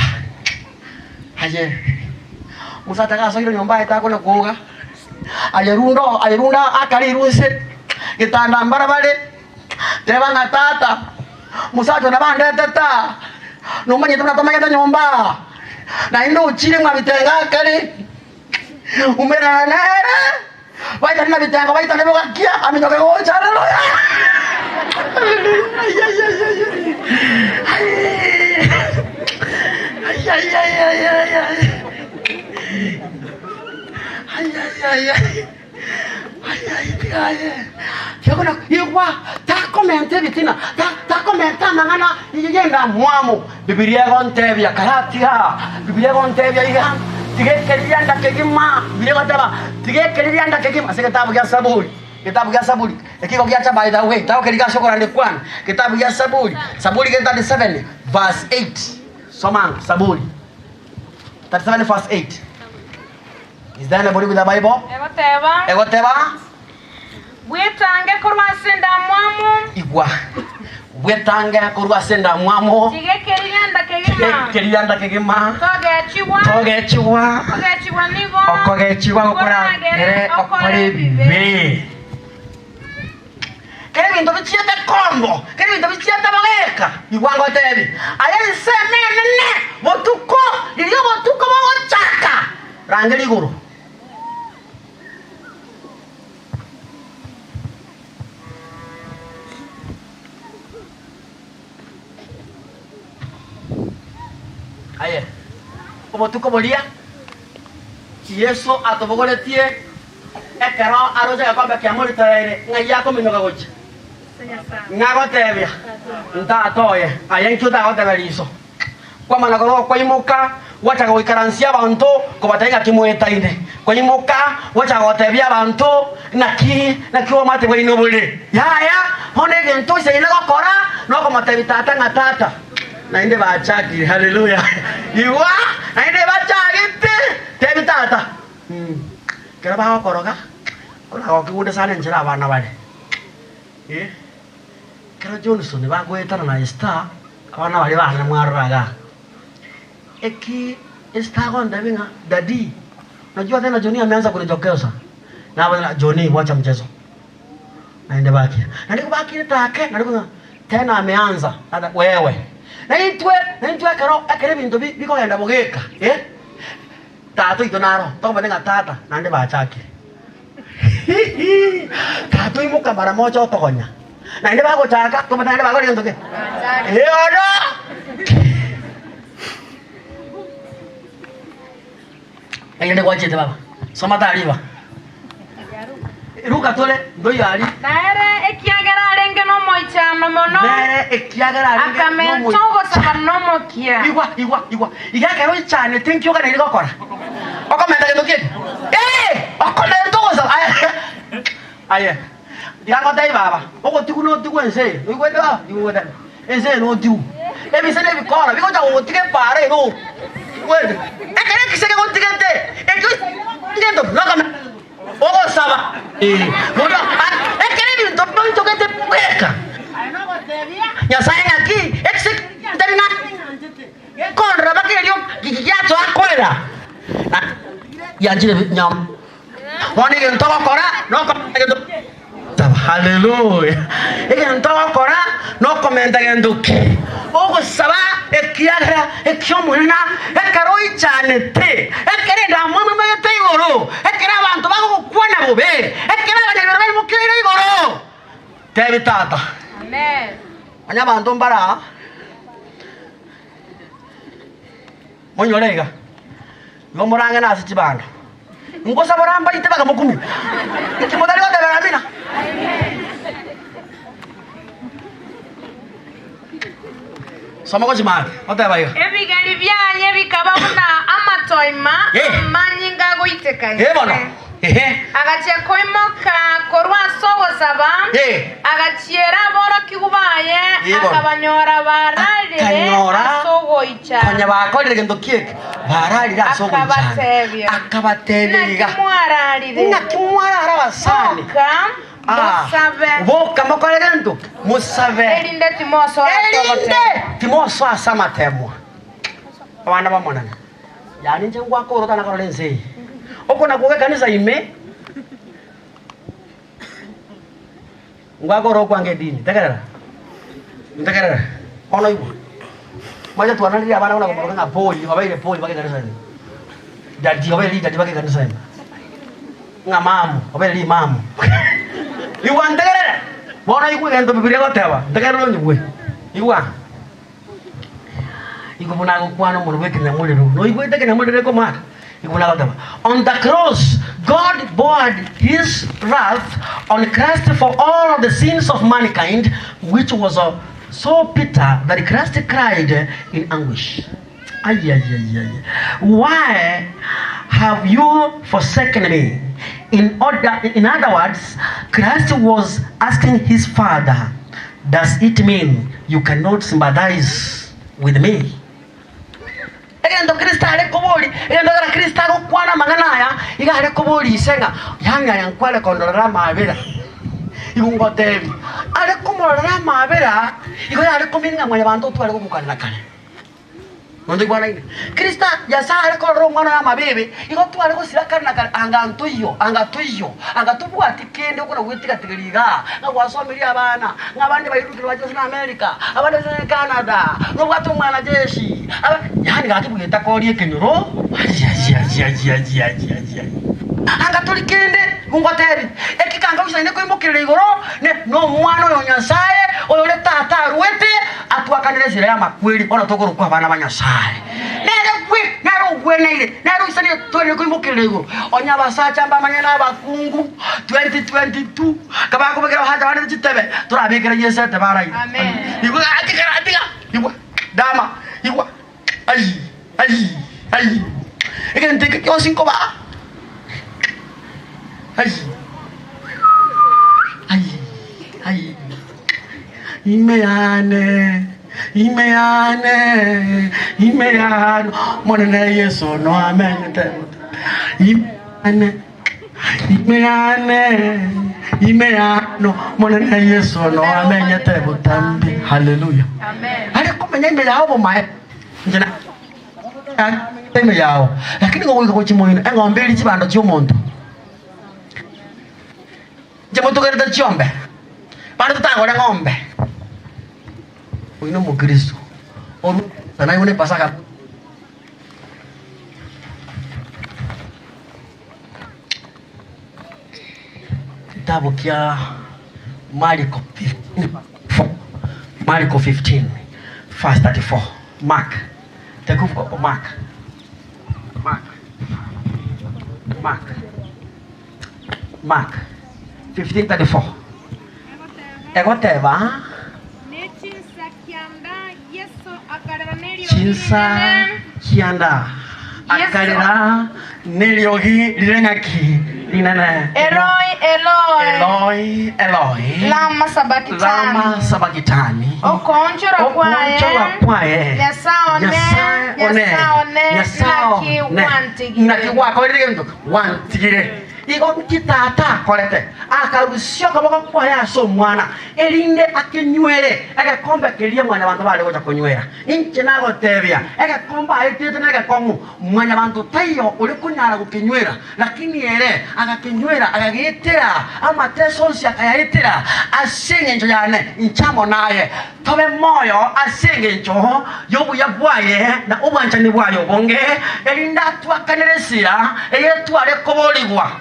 aye musata ka soiro nyomba eta kone kuga ayerunda akari ruse kitanda mbarabale teba ngatata musato na bande tata no manye tuna tomanya nyomba na indo uchire mwa bitenga akari umera nere waita na bitenga waita nebo gakia aminyoke gocha haleluya Yagona yigwa ta komente bitina ta komenta mangana yenda mwamu Biblia gontebya karatia Biblia gontebya iga tigekerianda kegima Biblia gotaba tigekerianda kegima sekitabu ya Saburi ekiko kiacha by the way tawo keriga shokora ndekwana kitabu ya Saburi 37 verse 8 soma Saburi 37 verse 8. Is there anybody with the Bible? Egoteba. Wetange kurwa senda mwamu. Igwa. Wetange kurwa senda mwamu. Tigekerianda kegima. Togechiwa nigo. Okogechiwa okora ere okore bibe. Kere bintu bichiete kombo. Kere bintu bichiete bageka. Igwa ngotebi. Aye semene botuko. Iliyo botuko bochaka. Rangeli guru. Aye. Como tú como día. Y eso a tu poco le tiene. Es que no a los que compran que amor te aire. Ngaya como no cagoche. Ngago te vea. Nta toye. Aye en chuta go te verizo. Kwa mana ko kwa imuka wacha go ikaransia bantu ko bataiga kimueta inde. Kwa imuka wacha go te vea bantu na kiwa mate bwe no bule. Ya hone gento se ina go kora no como te vitata ngatata. Naende bachaki haleluya iwa naende bachaki te bitata kera ba koroga kora ko kude sane njira abana bale kera Johnson ba gwetana na Star abana bale bana mwaraga eki Star gonda binga dadi najua tena Johnny ameanza kunijokeza na bwana Johnny wacha mchezo naende baki baki take ndio tena ameanza hata wewe naitwe karo akere bintu biko yenda bogeka tato itonaro to badenga tata nande bachaki tato imuka mara moja otokonya nande bago chaka to badande bago rinto ke ora ayende kwache te baba soma tariba ruka tole ndo yari Nere ekiagera arenge no moichano mono. Nere ekiagera arenge no moichano. Akamentogo sabano mokia. Igwa. Igakero ichane thank you kana iri gokora. Okomenta kendo kidi. Okomenta goza. Aye. Diango dai baba. Oko tiku no tiku ense. Igweda, igweda. Ense no tiku. Ebi sene bi kora, bi ko ta o tike pare no. Igweda. Ekere kiseke ko tikente. Tikento, no kam. Ogo saba. Modo. Ekere bi to to kete peka. Ya saya aquí. Exik terina. Con raba que yo ya to akwera. Ya jire nyam. Woni gen to kora, no ko haleluya. Egen to kora, no komenta gen duke. Ogo saba ekiagra ekyomuna ekaroi chanete. Ekere da mama me te igoro. Ekere abantu bago kwana bobe. Ekere bana bana mo kire igoro. Te bitata. Amen. Anya bantu mbara. Monyorega. Ngomoranga nasi chibanda. Ngosa boramba itebaga mukumi. Kimodali wate baramina. Soma ko chimake. Oteba yo. Ebigari byanye bikababuna amatoima manyinga goitekanye. Bono. Agache koimoka korwa sowo saba. Agachiera boro kigubaye akabanyora barale sowo icha. Kanya bakolere gendo kiek. Barali sowo icha. Akabatebya. Nakimwarara basani. Boka makolere ndo. Musave. Elinde timoso. Timoso asama temwa. Abana bamona. Yani nje ngwako urotana karolenze. Oko na kuwe kanisa ime. Ngwako ro kwange dini. Tegerera. Ono ibu. Maja tuana ndi abana una kumoroka poli, babaire poli bake kanisa ni. Dadi bake kanisa ni. Ngamamu, babaire imamu. Iwa tegerera. Bona iku ngento Biblia gotewa. Tegerera nyugwe. Iwa. Iku muna kuano muno weke nyamuliro. No iku iteke nyamuliro ko maka. On the cross, God poured His wrath on Christ for all of the sins of mankind, which was so bitter that Christ cried in anguish. Why have you forsaken me? In other words, Christ was asking His Father, does it mean you cannot sympathize with me? Endo Kristo ale koboli endo gara Kristo go kwana maganaya iga ale koboli senga yanga yankwale kondora mabera igungo tebi ale komora mabera igo ale kominga mwe bantu tu ale kumukana kane ondo bwana ine Kristo ya sa ale ko romwana na mabebe igo tu ale ko sirakana kane anga tubu atikende ko na witika tigiriga na wasomeri abana ngabandi bayirukira baje na America abandi za Canada no watu mwana jeshi yani gati bugeta koriye kenyoro anga tulikende ngoteri ekikanga usine ko imokire igoro ne no mwana yo nyasaye oyo le tata ruwete atwakanire sire ya makweli ona tokoro kwa bana banyasaye nero gweneire nero isani tori ko imokire igoro onya basacha mbamanya na bakungu 2022 kabako bekera haja bana chitebe turabekera yese tabarai amen igo atika igo dama igo ai egente ke yo cinco ba ai imeane monene Yesu no amen imeano monene Yesu no amen tebutambi haleluya amen ale kumenya imbele yao bomae njena teme yao lakini ngo ko chimoino engombeli chibando cy'umuntu Jamoto kereta chiombe. Pada tutangora ngombe. Uino mukristo. Oru tanai une pasaka. Kitabu kia Marko 15 verse 34. Mark. Tekufu Mark 15:34. Egoteva. Chinsa kianda. Akarera neriogi lirengaki linana. Eloi. Lama sabakitani. Okonchora kwae. Yasao ne. Wantigire. Igo kitata kolete akarusio kabako kwa ya so mwana elinde akinywere agakomba kelia mwana bantu bale gocha kunywera inche nago tebia agakomba aitete naga komu mwana bantu tayo uri kunyara gukinywera lakini ere agakinywera agagitera amateso sia kayitera asenge njo yane inchamo naye tobe moyo asenge njo yobu yabwaye na ubwanchani bwayo bonge elinda twakaneresira eyetu ale koboligwa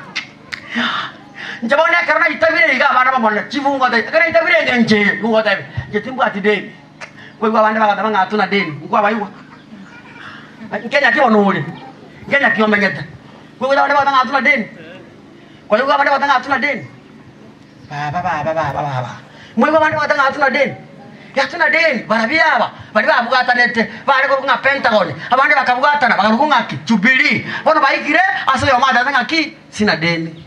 njabone karana itabire iga bana bamona chivungo de karana itabire nje ngo de jetimbu atide kwe kwa bana bakata banga atuna deni ngwa bayiwa Kenya kio nuri Kenya kio menyeta kwe kwa bana bakata atuna deni kwa hiyo bana bakata atuna deni ba mwe kwa bana bakata atuna deni yatuna deni barabyaba bali babugatanete bali ko nga Pentagon abandi bakabugatana bakarukunga ki Jubilee bono baikire asayo mada nga ki sina deni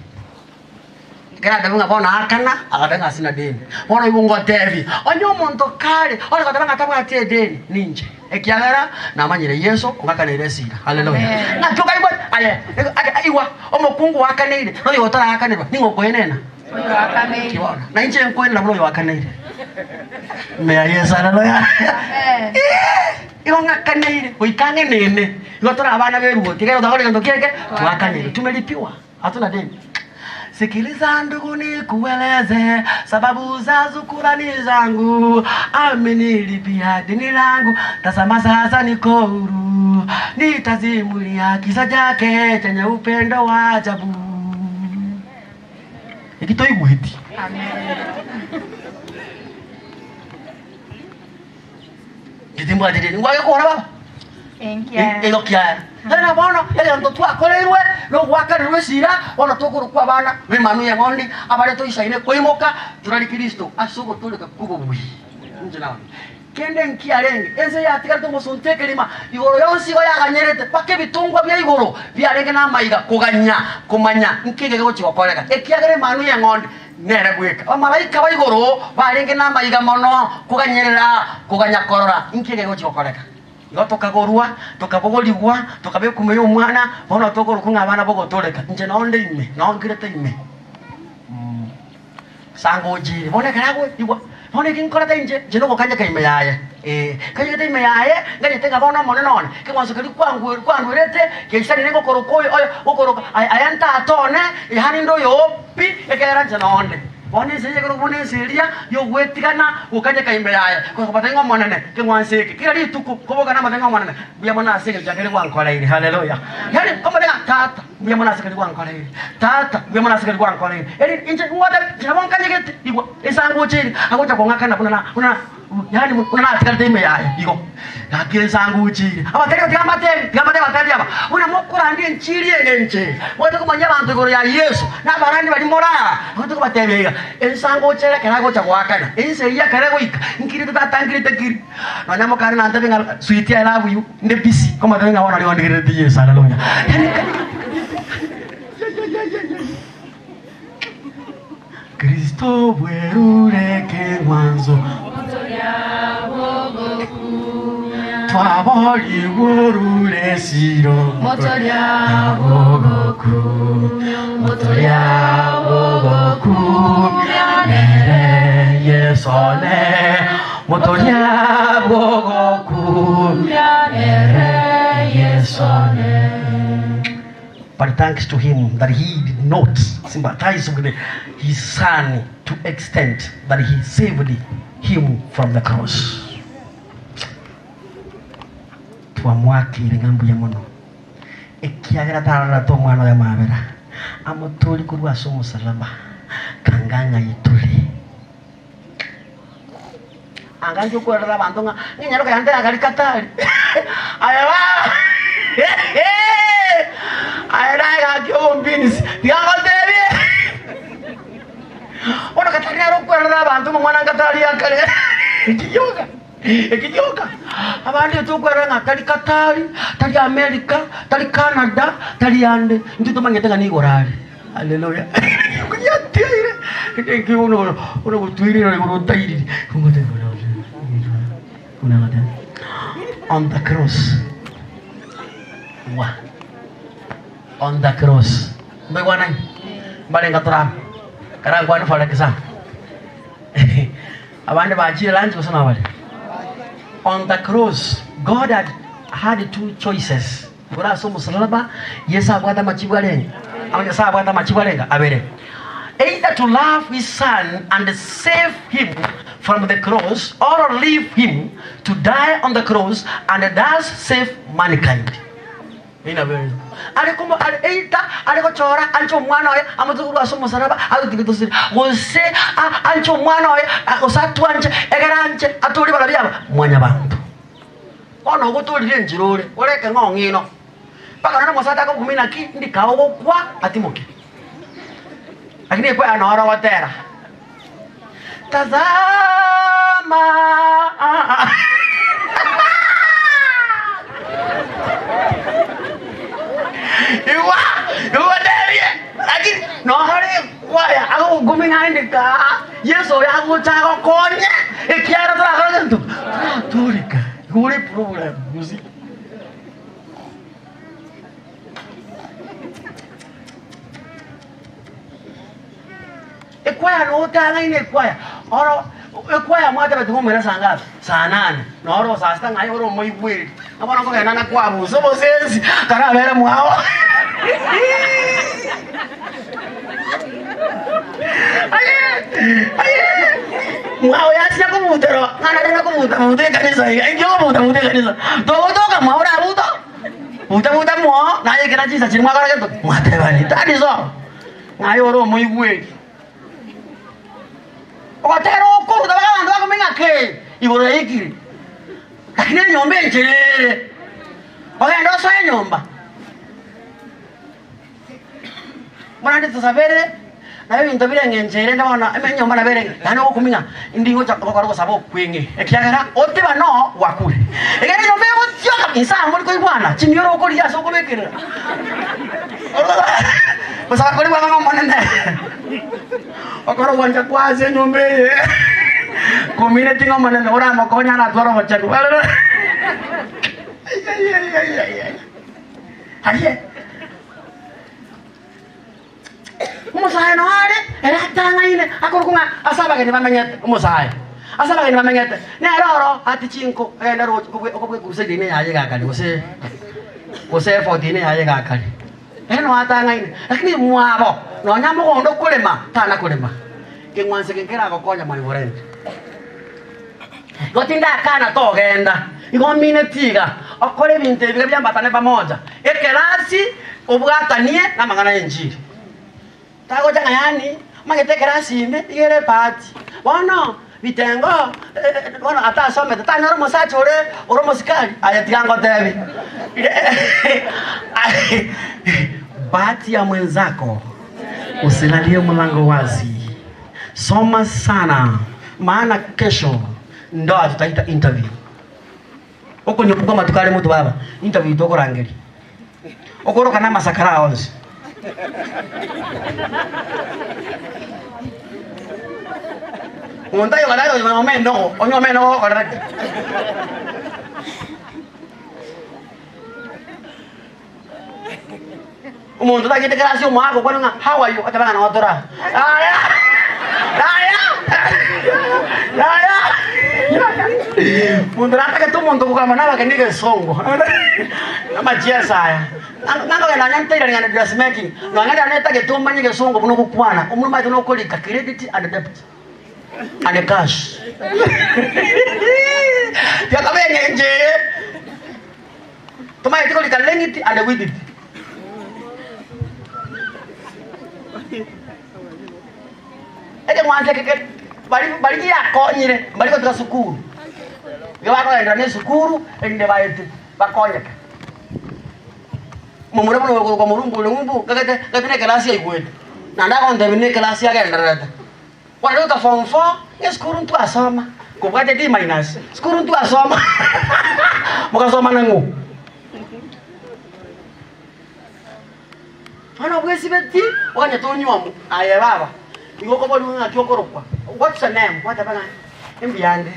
kaya dabunga bona akana akadanga sina deni bono ibungo tevi onyo muntu kale ona kadanga tabwa tie deni ninje ekiagara na manyire Yesu ngaka ne resira haleluya na toka ibo aye iwa omokungu wakanire no yotara akanirwa ningo koyenena kiwana na nje nkwenda mulo yakanire me Yesu haleluya iwanga kanire oikange nene yotara abana beruo tigero dagore ndo keke tuakanire tumelipiwa hatuna deni. Sikiliza ndugu nikueleze sababu za shukrani zangu, amenilipia deni langu, tazama sasa niko huru, nitazimulia kisa chake chenye upendo wa ajabu. Ikitoi muhiti. Amen. Kitimbo adiri, ngwaye kuona baba? Ego kia. Nana bono ele ndo twa koleirwe no wakanirwe sira ona tokuru kwa bana bimanu ya ngondi abale to isaine koimoka turali Kristo asugo tuleka kugo bui njana kende nkiarenge eze ya tikari to sonte lima igoro yonsi go yaganyerete pake bitungwa bya igoro byarenge na maiga kuganya kumanya nkige go chiwakoreka ekiagere manu ya ngondi nere gweka amalaika ba igoro barenge na maiga mono kuganyerera kuganya korora nkige go chiwakoreka ngo tukagorwa tukabogoligwa tukabekumenya umwana bona tokorukunga abana bogotoleka nje nonde ime nongirete ime sangoji bona karagwe igwa bona kinkorata nje no kanje kaime yaye kanje kaime yaye ngani tenga bona mone none kimwanzo kali kwangu rete kesani nengo korokoyo oyo okoroka ayanta atone ihani ndo yopi ekera nje nonde bona sije ko bona seria yo wetikana ukanje kaime yaye ko batengo monene kimwanse kila lituku koboga na matengo monene bia mona sije jakele kwankora ile haleluya yani kama denga tata bia mona sije kwankora ile tata bia mona sije kwankora ile eli inje ngwada tinabonga nyegete igwa esango chini akocha kongakana kuna yani una atikarte ime yaye iko yakire sangu chini abateka tigamate batali aba una mokura ndi nchiri enche wote kumanya bantu goro ya Yesu na barani bali morara wote kubatebega ensango chera kerago cha kwakana ense ya kerago ika nkiri tutatangire tekiri no nyamo kana na ndabenga sweet I love you ndi bisi kama ndabenga wana ali wandikire ndi Yesu haleluya yani Kristo bwerureke mwanzo twabali worure siro motoria bogoku mere yesone motoria bogoku mere yesone. But thanks to him that he did not sympathize with his son to extent that he saved him from the cross. Twamwakire ngambu ya mono ekiagera tarara to mwana ya mabera amotoli kurwa somo salama kanganga yituli anganjo kwera bandonga nyanyaro kayande agali katali ayaba ayara ga kyombins diango tebi ona katali ro kwera bandonga mwana katali akale ikiyoga ekijoka abandi tukwera tali Katari tali America tali Canada tali ande ndito mangetanga ni gorali haleluya kuyatire kike uno butwirira ngo tairi kuna on the cross on the cross mbegwana balenga tora karangwa ni fala kisa abandi bachire lanji kusana bale. On the cross, God had two choices. Either to love his son and save him from the cross, or leave him to die on the cross and thus save mankind. Alikuwa alita alikochora ancho mwana we amazuru asomo saraba alutikitosiri wose ancho mwana we osatu anje egaranje atuli balabyaba mwanya bantu ono gutulire njirore oreke ngongino paka na mosata ko kumina ki ndikawo kwa atimoke lakini kwa anaora watera tazama mama. Iwa derie. Lagi no hari kwaya aku gumingain ka. Yeso ya aku cago konye. Ikiara tra tu. Turika. Gure problem musik. Ekwaya no tanga ine ekwaya. Oro ekwaya mwate batu mwera sanga. Saa 8. No oro saa 7 ngayo oro moi bwiri. Abona ko yana kwa buso bosensi. Kara bere mwao. Mwao ya siya kumutero. Ngana tena kumuta kanisa. Injo kumuta kanisa. Toka mwao ra buto. Buta mwao. Na ye kira chisa chini mwakara keto. Mwate bani. Tadi so. Ngayo oro moi bwiri. Okatero okuru tabaga ndo akomenga ke iboro ikiri lakini nyombe ncherere oge ndo so nyomba mwana ndi tusabere na bibi ntobire ngenjere ndabona eme nyomba na bere nano okuminga ndingo cha bakaro kusabo kwenge ekyagara otiba no wakure egere nyombe otyoka insanga muri koibwana chimyoro okori yaso okobekera Pasal kau ni bang ngomong mana? Okoro wanja kuasa nyombe. Community ngomong mana orang mau kau nyala orang macam tu. Hari. Umusai no hari. Eratang ini. Aku runga. Asal bagai ni mamanya umusai. Asal bagai ni mamanya. Ni ero hati cingko. Ero aku gusai dini aja gakali. Gusai 14 aja gakali. Eno atanga ini lakini mwabo no nyamo ko ndo kulema tana kulema ke mwanse ke kera ko konya mai vorente gotinda kana to genda iko mine tiga okole binte biga byambatane pamoja ekelasi obwatanie na mangana enjiri tago janga yani magete kelasi ime igere party bono bitengo bono ata some tata noro mosachore oro mosikali ayatigango tebi bahati ya mwenzako usilalie mlango wazi. Soma sana maana kesho ndo tutaita interview. Huko ndio kama tukale mtu baba. Interview toko rangeli. Okoro kana masakara onzi. Unta yo galado yo omeno correcto. Umuntu takite kelasi umwako kwana how are you atabanga na otora Mundu nataka tu muntu kukamana bakanike songo ama jiasa nanga kana nyantira ngana dressmaking ngana neta ke tumanye ke songo buno kukwana umuluma tuno kolika credit and debit and cash ya kabenge nje tumaye tiko likalengiti and with it Eke mwanze keke bali ya konyire bali ko tra sukuru. Yo ba ko endra ne sukuru ende ba ete ba konya. Mumure muno ko murumbu kagate ne klasi ya igwe. Nanda ko ndebe ne klasi ya endra. Wale ka form 4 ya sukuru tu asoma. Ko bate di minus. Sukuru tu asoma. Muka soma nangu. Ana bwesi beti wanya to nyomu aye baba. Iko ko bolu nga kyokoro kwa. What's your name? What abanga? Embiande.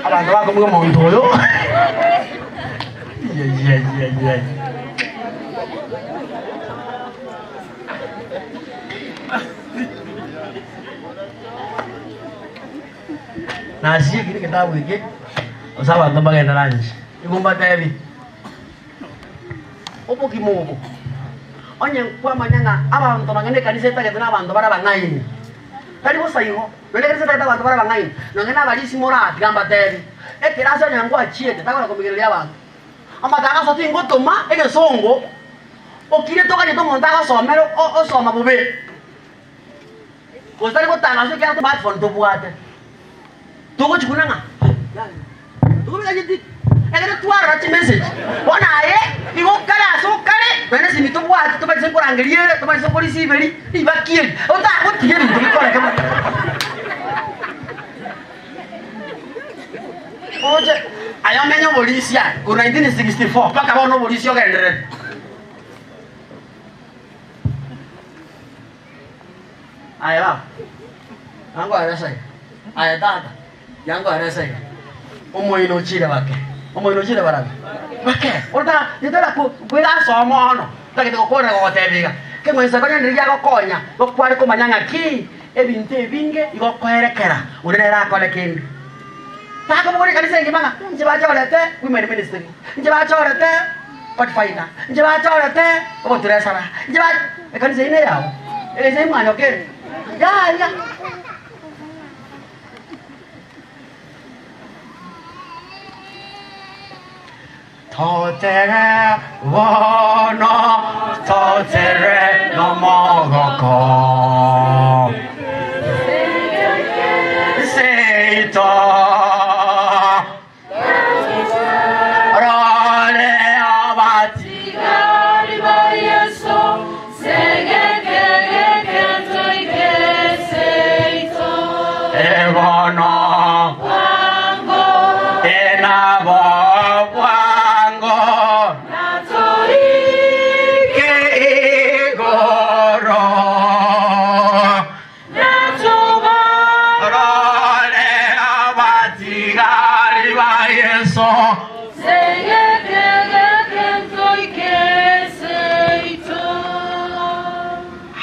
Abantu bako mu muntu oyo. Yeah. Nasi kiri kitabu iki. Usaba ndo bagenda ranji. Igomba tabi. Opo kimobo. Onye kwa manyanga abantu bangene kanisa etagete n'abantu barabangaini. Kali bosayiho. Wele kanisa etagete abantu barabangaini. Nangena balisi morati gamba tebi. Ekirasa nyango achiete takora komigerelia abantu. Amatanga soti ngotoma ege songo. Okire toka ni to montaga somero o soma bube. Kostari ko tanga so kya to smartphone to buate. Tuko chikunanga. Tuko bigajiti. Ege twara chi message. Bona aye igo kala so kale. Bene si mito buate to bese korangeliere to bese polisi beri ibakiel. Ota ko tiye ni to kora kama. Oje ayamenyo polisia ku 1964 paka bono polisi ogendere. Aya. Yangu arasa. Aya tata. Yangu arasa. Omoino chile bake. Omoino chile baraga. Bake. Ota nditara kuira somo ono. Takite kokora gotebiga. Ke mwenza banya ndiya gokonya. Gokwari kumanyanga ki. Ebintu ebinge igokwerekera. Urera kole kindi. Taka muri kanisa ngimanga. Nje bachorete women ministry. Nje bachorete Pathfinder. Nje bachorete oturesara. Nje ba kanisa ine yao. Ele mwana ke. Ya. Totere wono, totere no mogoko. Seito. Role abati. Evono. Enavo.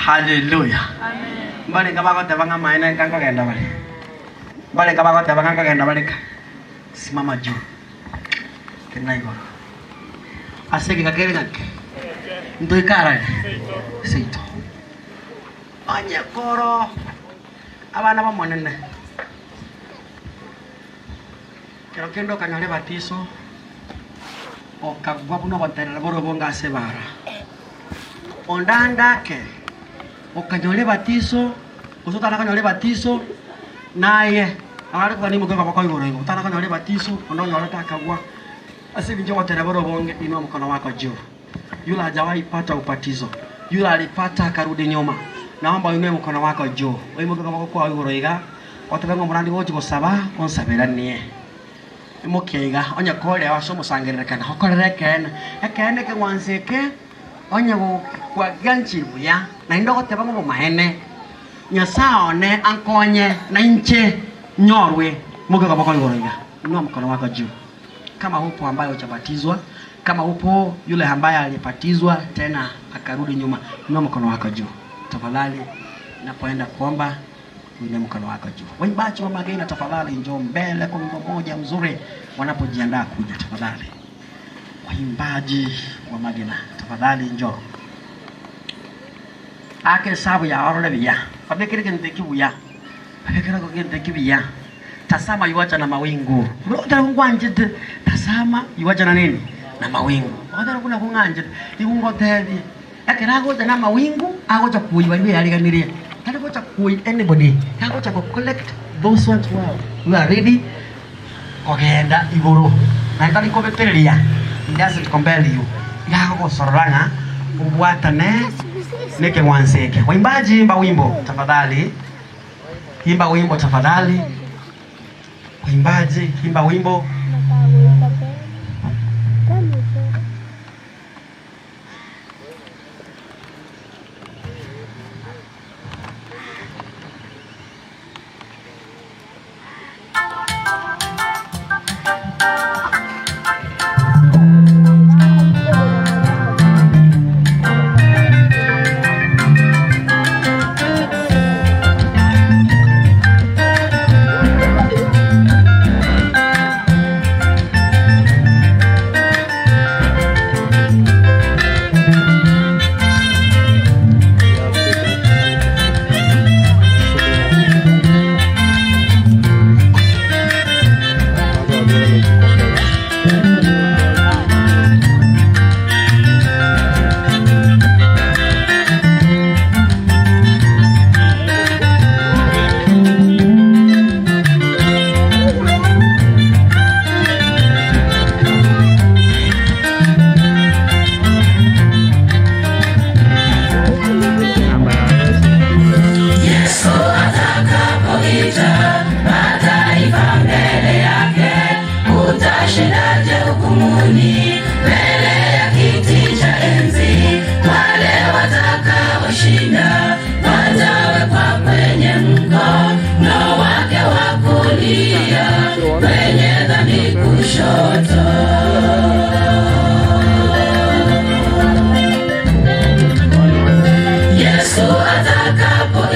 Hallelujah. Balik ka ba ko tabang main kan ko ganda balik. Balik ka ba ko tabang ka ganda balik. Si Mama Ju. Kenai ko. Ase ki kakere nak. Ndoi kara. Seito. Anya koro. Abana ba monene. Kero kendo kanyale batiso. O kagwa puno batera boro bonga sebara. Ondanda ke. Okanyole batizo, usutana kanyole batizo, naye ari kwani mugo kwa igoro igo utana kanyole batizo, ondonyole takagwa. Asili njo watera boro bonge inua mkono wako juu. Yule hajawahi pata ubatizo. Yule alipata akarudi nyuma. Naomba uinue mkono wako juu. Wewe mugo kwa igoro iga. Watabengo murandi wote gusaba onsaberanie. Imokeiga onya kole awasomo sangerekana. Hokorerekana. Ekene ke wanseke onya kwa ganchi buya na indogo tebango mu mahene nyasaone ankonye na inche nyorwe muga kama kwa ngoroga inua mkono wako juu kama upo ambaye hujabatizwa kama upo yule ambaye alibatizwa tena akarudi nyuma inua mkono wako juu tafadhali napoenda kuomba inua mkono wako juu waimbaji wa mageni tafadhali njoo mbele kwa wimbo moja mzuri wanapojiandaa kuja tafadhali waimbaji wa magena tafadhali njoo ake sabu ya orole biya abekere kente kibuya abekere ko kente kibuya tasama yuacha na mawingu utara kungwanje tasama yuacha na nini na mawingu utara kuna kunganje ikungo tebi akira go na mawingu ago cha kuiwa iwe aliganiria kana go cha kui anybody ago cha collect those ones who are ready ogenda iguru na ndali ko beteria it doesn't compel you yago go soranga ubwatane neke wanseke waimbaji imba wimbo tafadhali imba wimbo tafadhali waimbaji imba wimbo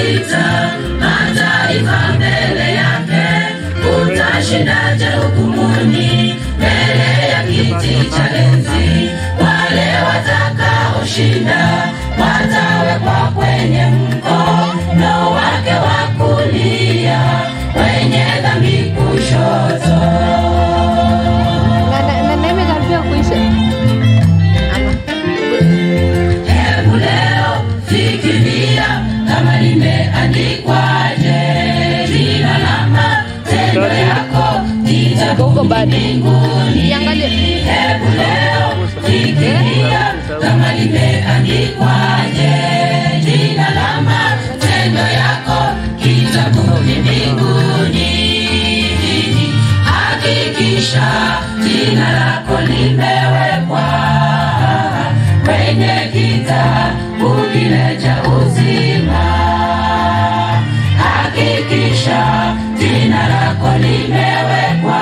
vita, mataifa mbele yake, utashindaje hukumuni mbele ya kiti cha enzi? Wale watakaoshinda watawekwa kwenye mkono wake wa kulia, wenye dhambi kushoto. Hebu leo fikiria kama limeandikwaje, jina la matendo yako litakuwa mbinguni. Hebu leo fikiria kama limeandikwaje, jina la matendo yako kitabuni mbinguni. Hakikisha jina lako limewekwa kwenye kitabu kile cha uzima. Hakikisha jina lako limewekwa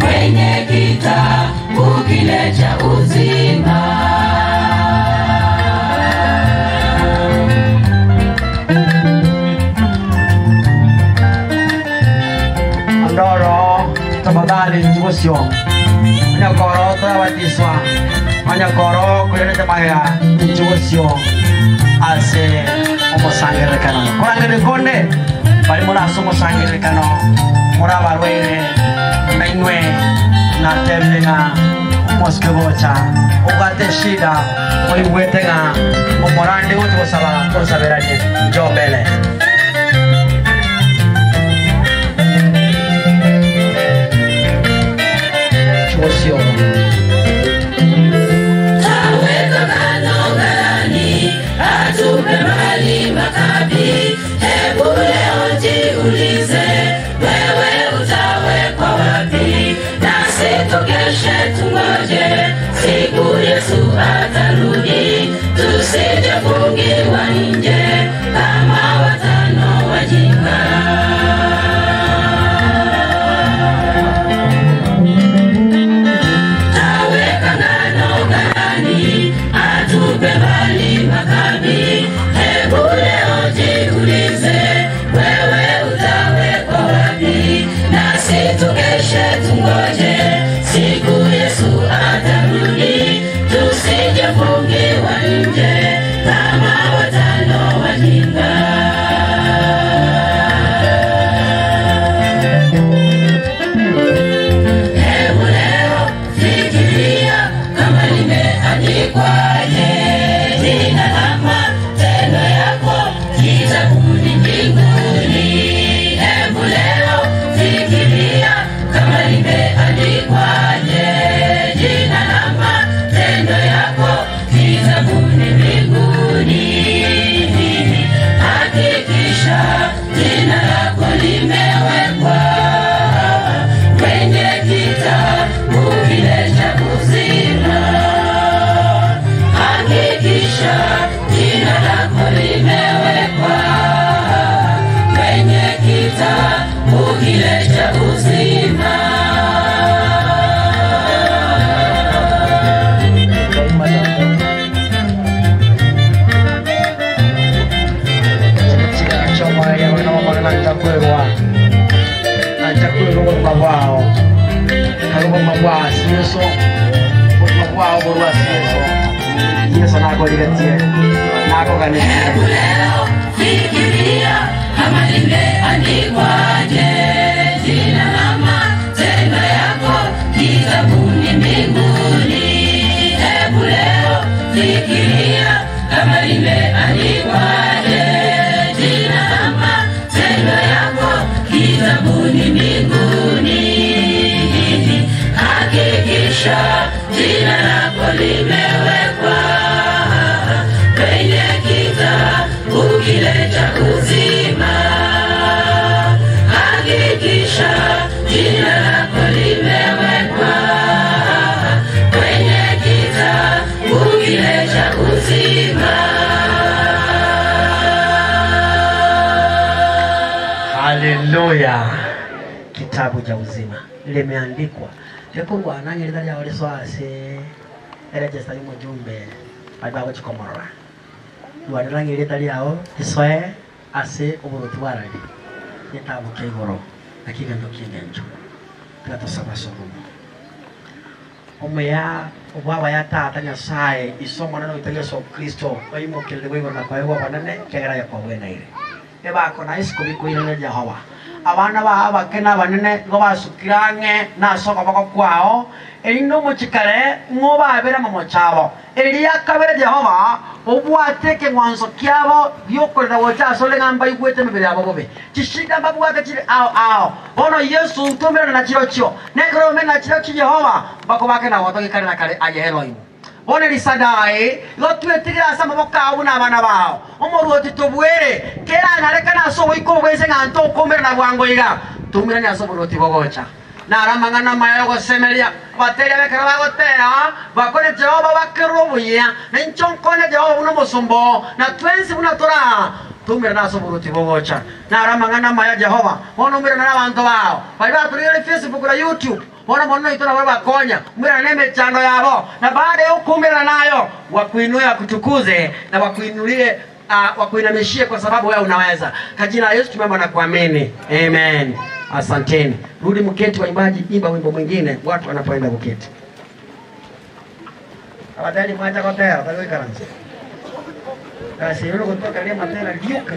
kwenye kitabu kile cha uzima. Andoro tafadhali njusio nyakoro tawatiswa anyakoro kuleta bahaya njusio ase omosangere kano kurangere konde bali mura somo sangere kano mura barwere nainwe na temlenga moskebocha ugate shida oiwetenga omorande utosaba tosaberaje jobele. Taweka kando ghalani, atupe mali makabi. Hebu leo jiulize, wewe utawekwa wapi? Nasi tukeshe tungoje siku Yesu atarudi, tusijefungiwa nje kama watano wajinga. Atupe mali makabi. Hebu leo jiulize, wewe utawekwa wapi? Nasi tukeshe tungoje siku Yesu atarudi, tusijefungiwa nje kama watano wajinga. Hebu leo fikiria kama limeandikwaje, jina la matendo yako kitabuni mbinguni. Hebu leo fikiria kama limeandikwaje, jina la matendo yako kitabuni mbinguni. Hakikisha jina lako limewekwa kwenye kitabu kile cha uzima. Hakikisha jina lako limewekwa kwenye kitabu kile cha uzima. Hebu leo fikiria kama limeandikwaje, jina la matendo yako kitabuni mbinguni. Hebu leo fikiria kama limeandikwaje, jina la matendo yako kitabuni mbinguni. Hakikisha jina lako limewekwa kwenye kitabu kile cha uzima. Hakikisha jina lako limewekwa kwenye kitabu kile cha uzima. Haleluya. Kitabu cha uzima limeandikwa lekungu ananye lidali wale swase register yumo jumbe alibaba chikomora Rwanira ngiri yao iswe ase oburutwara yetabo kegoro akigando kingenjo kata sabasoro omeya obwa ya tata Nyasaye isomo nano italia so Kristo oimo kelwe na kwa ewa banane kegera ya kwa wena ile eba kona isko biko ile Jehova abana ba bakena banene ngo basukirange na soko bako kwao elino muchikare ngo babera mu chabo eliya kabere Jehova obwateke mwanzo kyabo byokorera wocha sole ngamba igwete mebere abo bobe chishinda babwaka chiri ao ono Yesu utomera na chiro chyo nekro mena chiro chi Jehova bako bakena wotoke kare na kare aye Elohim Bone lisadai lotwetirira sama bokabu na bana bao omoruoti tobwere kera nareka na so iko wese nganto komera na bwango iga tumira nya so boroti bogocha na ramangana mayo go semeria bateria bekara bagotera bakore Jehova bakerubuya nenchonkone Jehova uno mosombo na twensi una tora tumira na so boroti bogocha na ramangana maya Jehova ono mira na bantu bao bali batulire Facebook na YouTube Bona mono itona baba konya mwira neme chando yabo na baada ya kumbera nayo wakuinua kutukuze na wakuinulie wakuinamishie kwa sababu wewe unaweza kwa jina la Yesu tumeomba na kuamini amen asanteni rudi mketi waimbaji imba wimbo mwingine watu wanapoenda kuketi abadali mwacha kotera tawe karanzi kasi yule kutoka ile matera liuka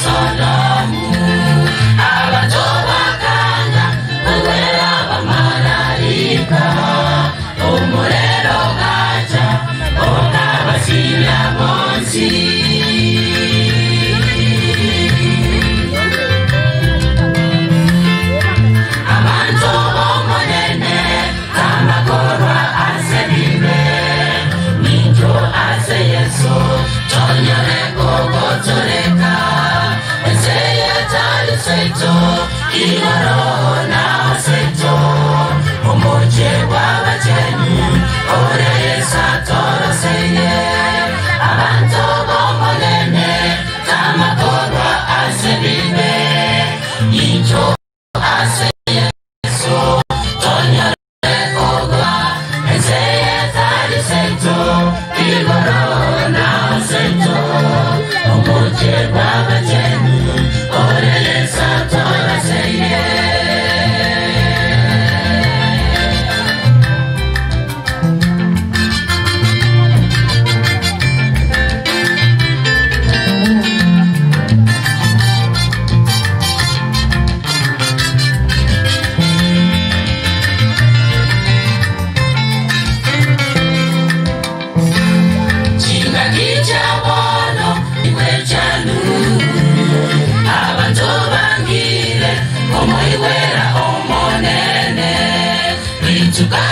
Sodomu abatobakanga ubera abamarayika umurero gaca ukabashyira munsi abantu bomonene kamakorwa ase bibe ninjo ase Yesu tonyore kogotoreka enseye tali seito igoro na seito umoje wabachenu ore Yesu toroseye abantu bomonene kamakorwa ase bibe ninjo ase Yesu tonyore kogotoreka enseye tali seito igoro na seito umoje wabachenu ore Yesu toroseye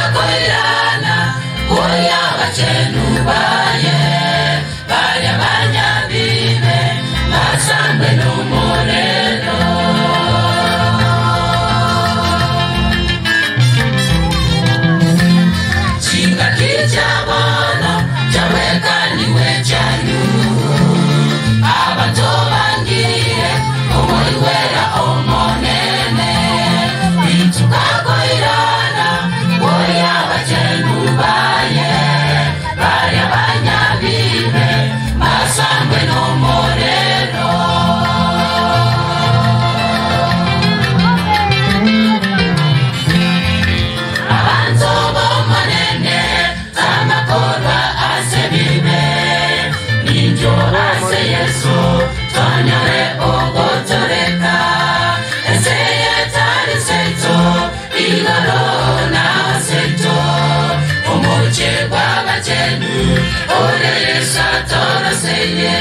tukakoirana kuya bachenu baye baya banyabibe basambwe n'umurero chinga kichabono chawekaniwe chanu abatobangire omoiwera omonene tukakoirana kuya bachenu baye baya banyabibe basambwe n'umurero abantu bomonene kamakorwa ase bibe ninjo ase Yesu tonyore ogotoreka eseye tali seito igoro na seito umoje wabachenu ore Yesu toroseye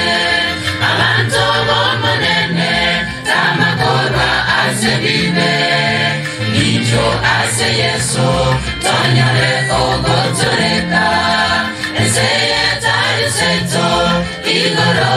abantu bomonene kamakorwa ase bibe ninjo ase Yesu tonyore ogotoreka eseye tali seito igoro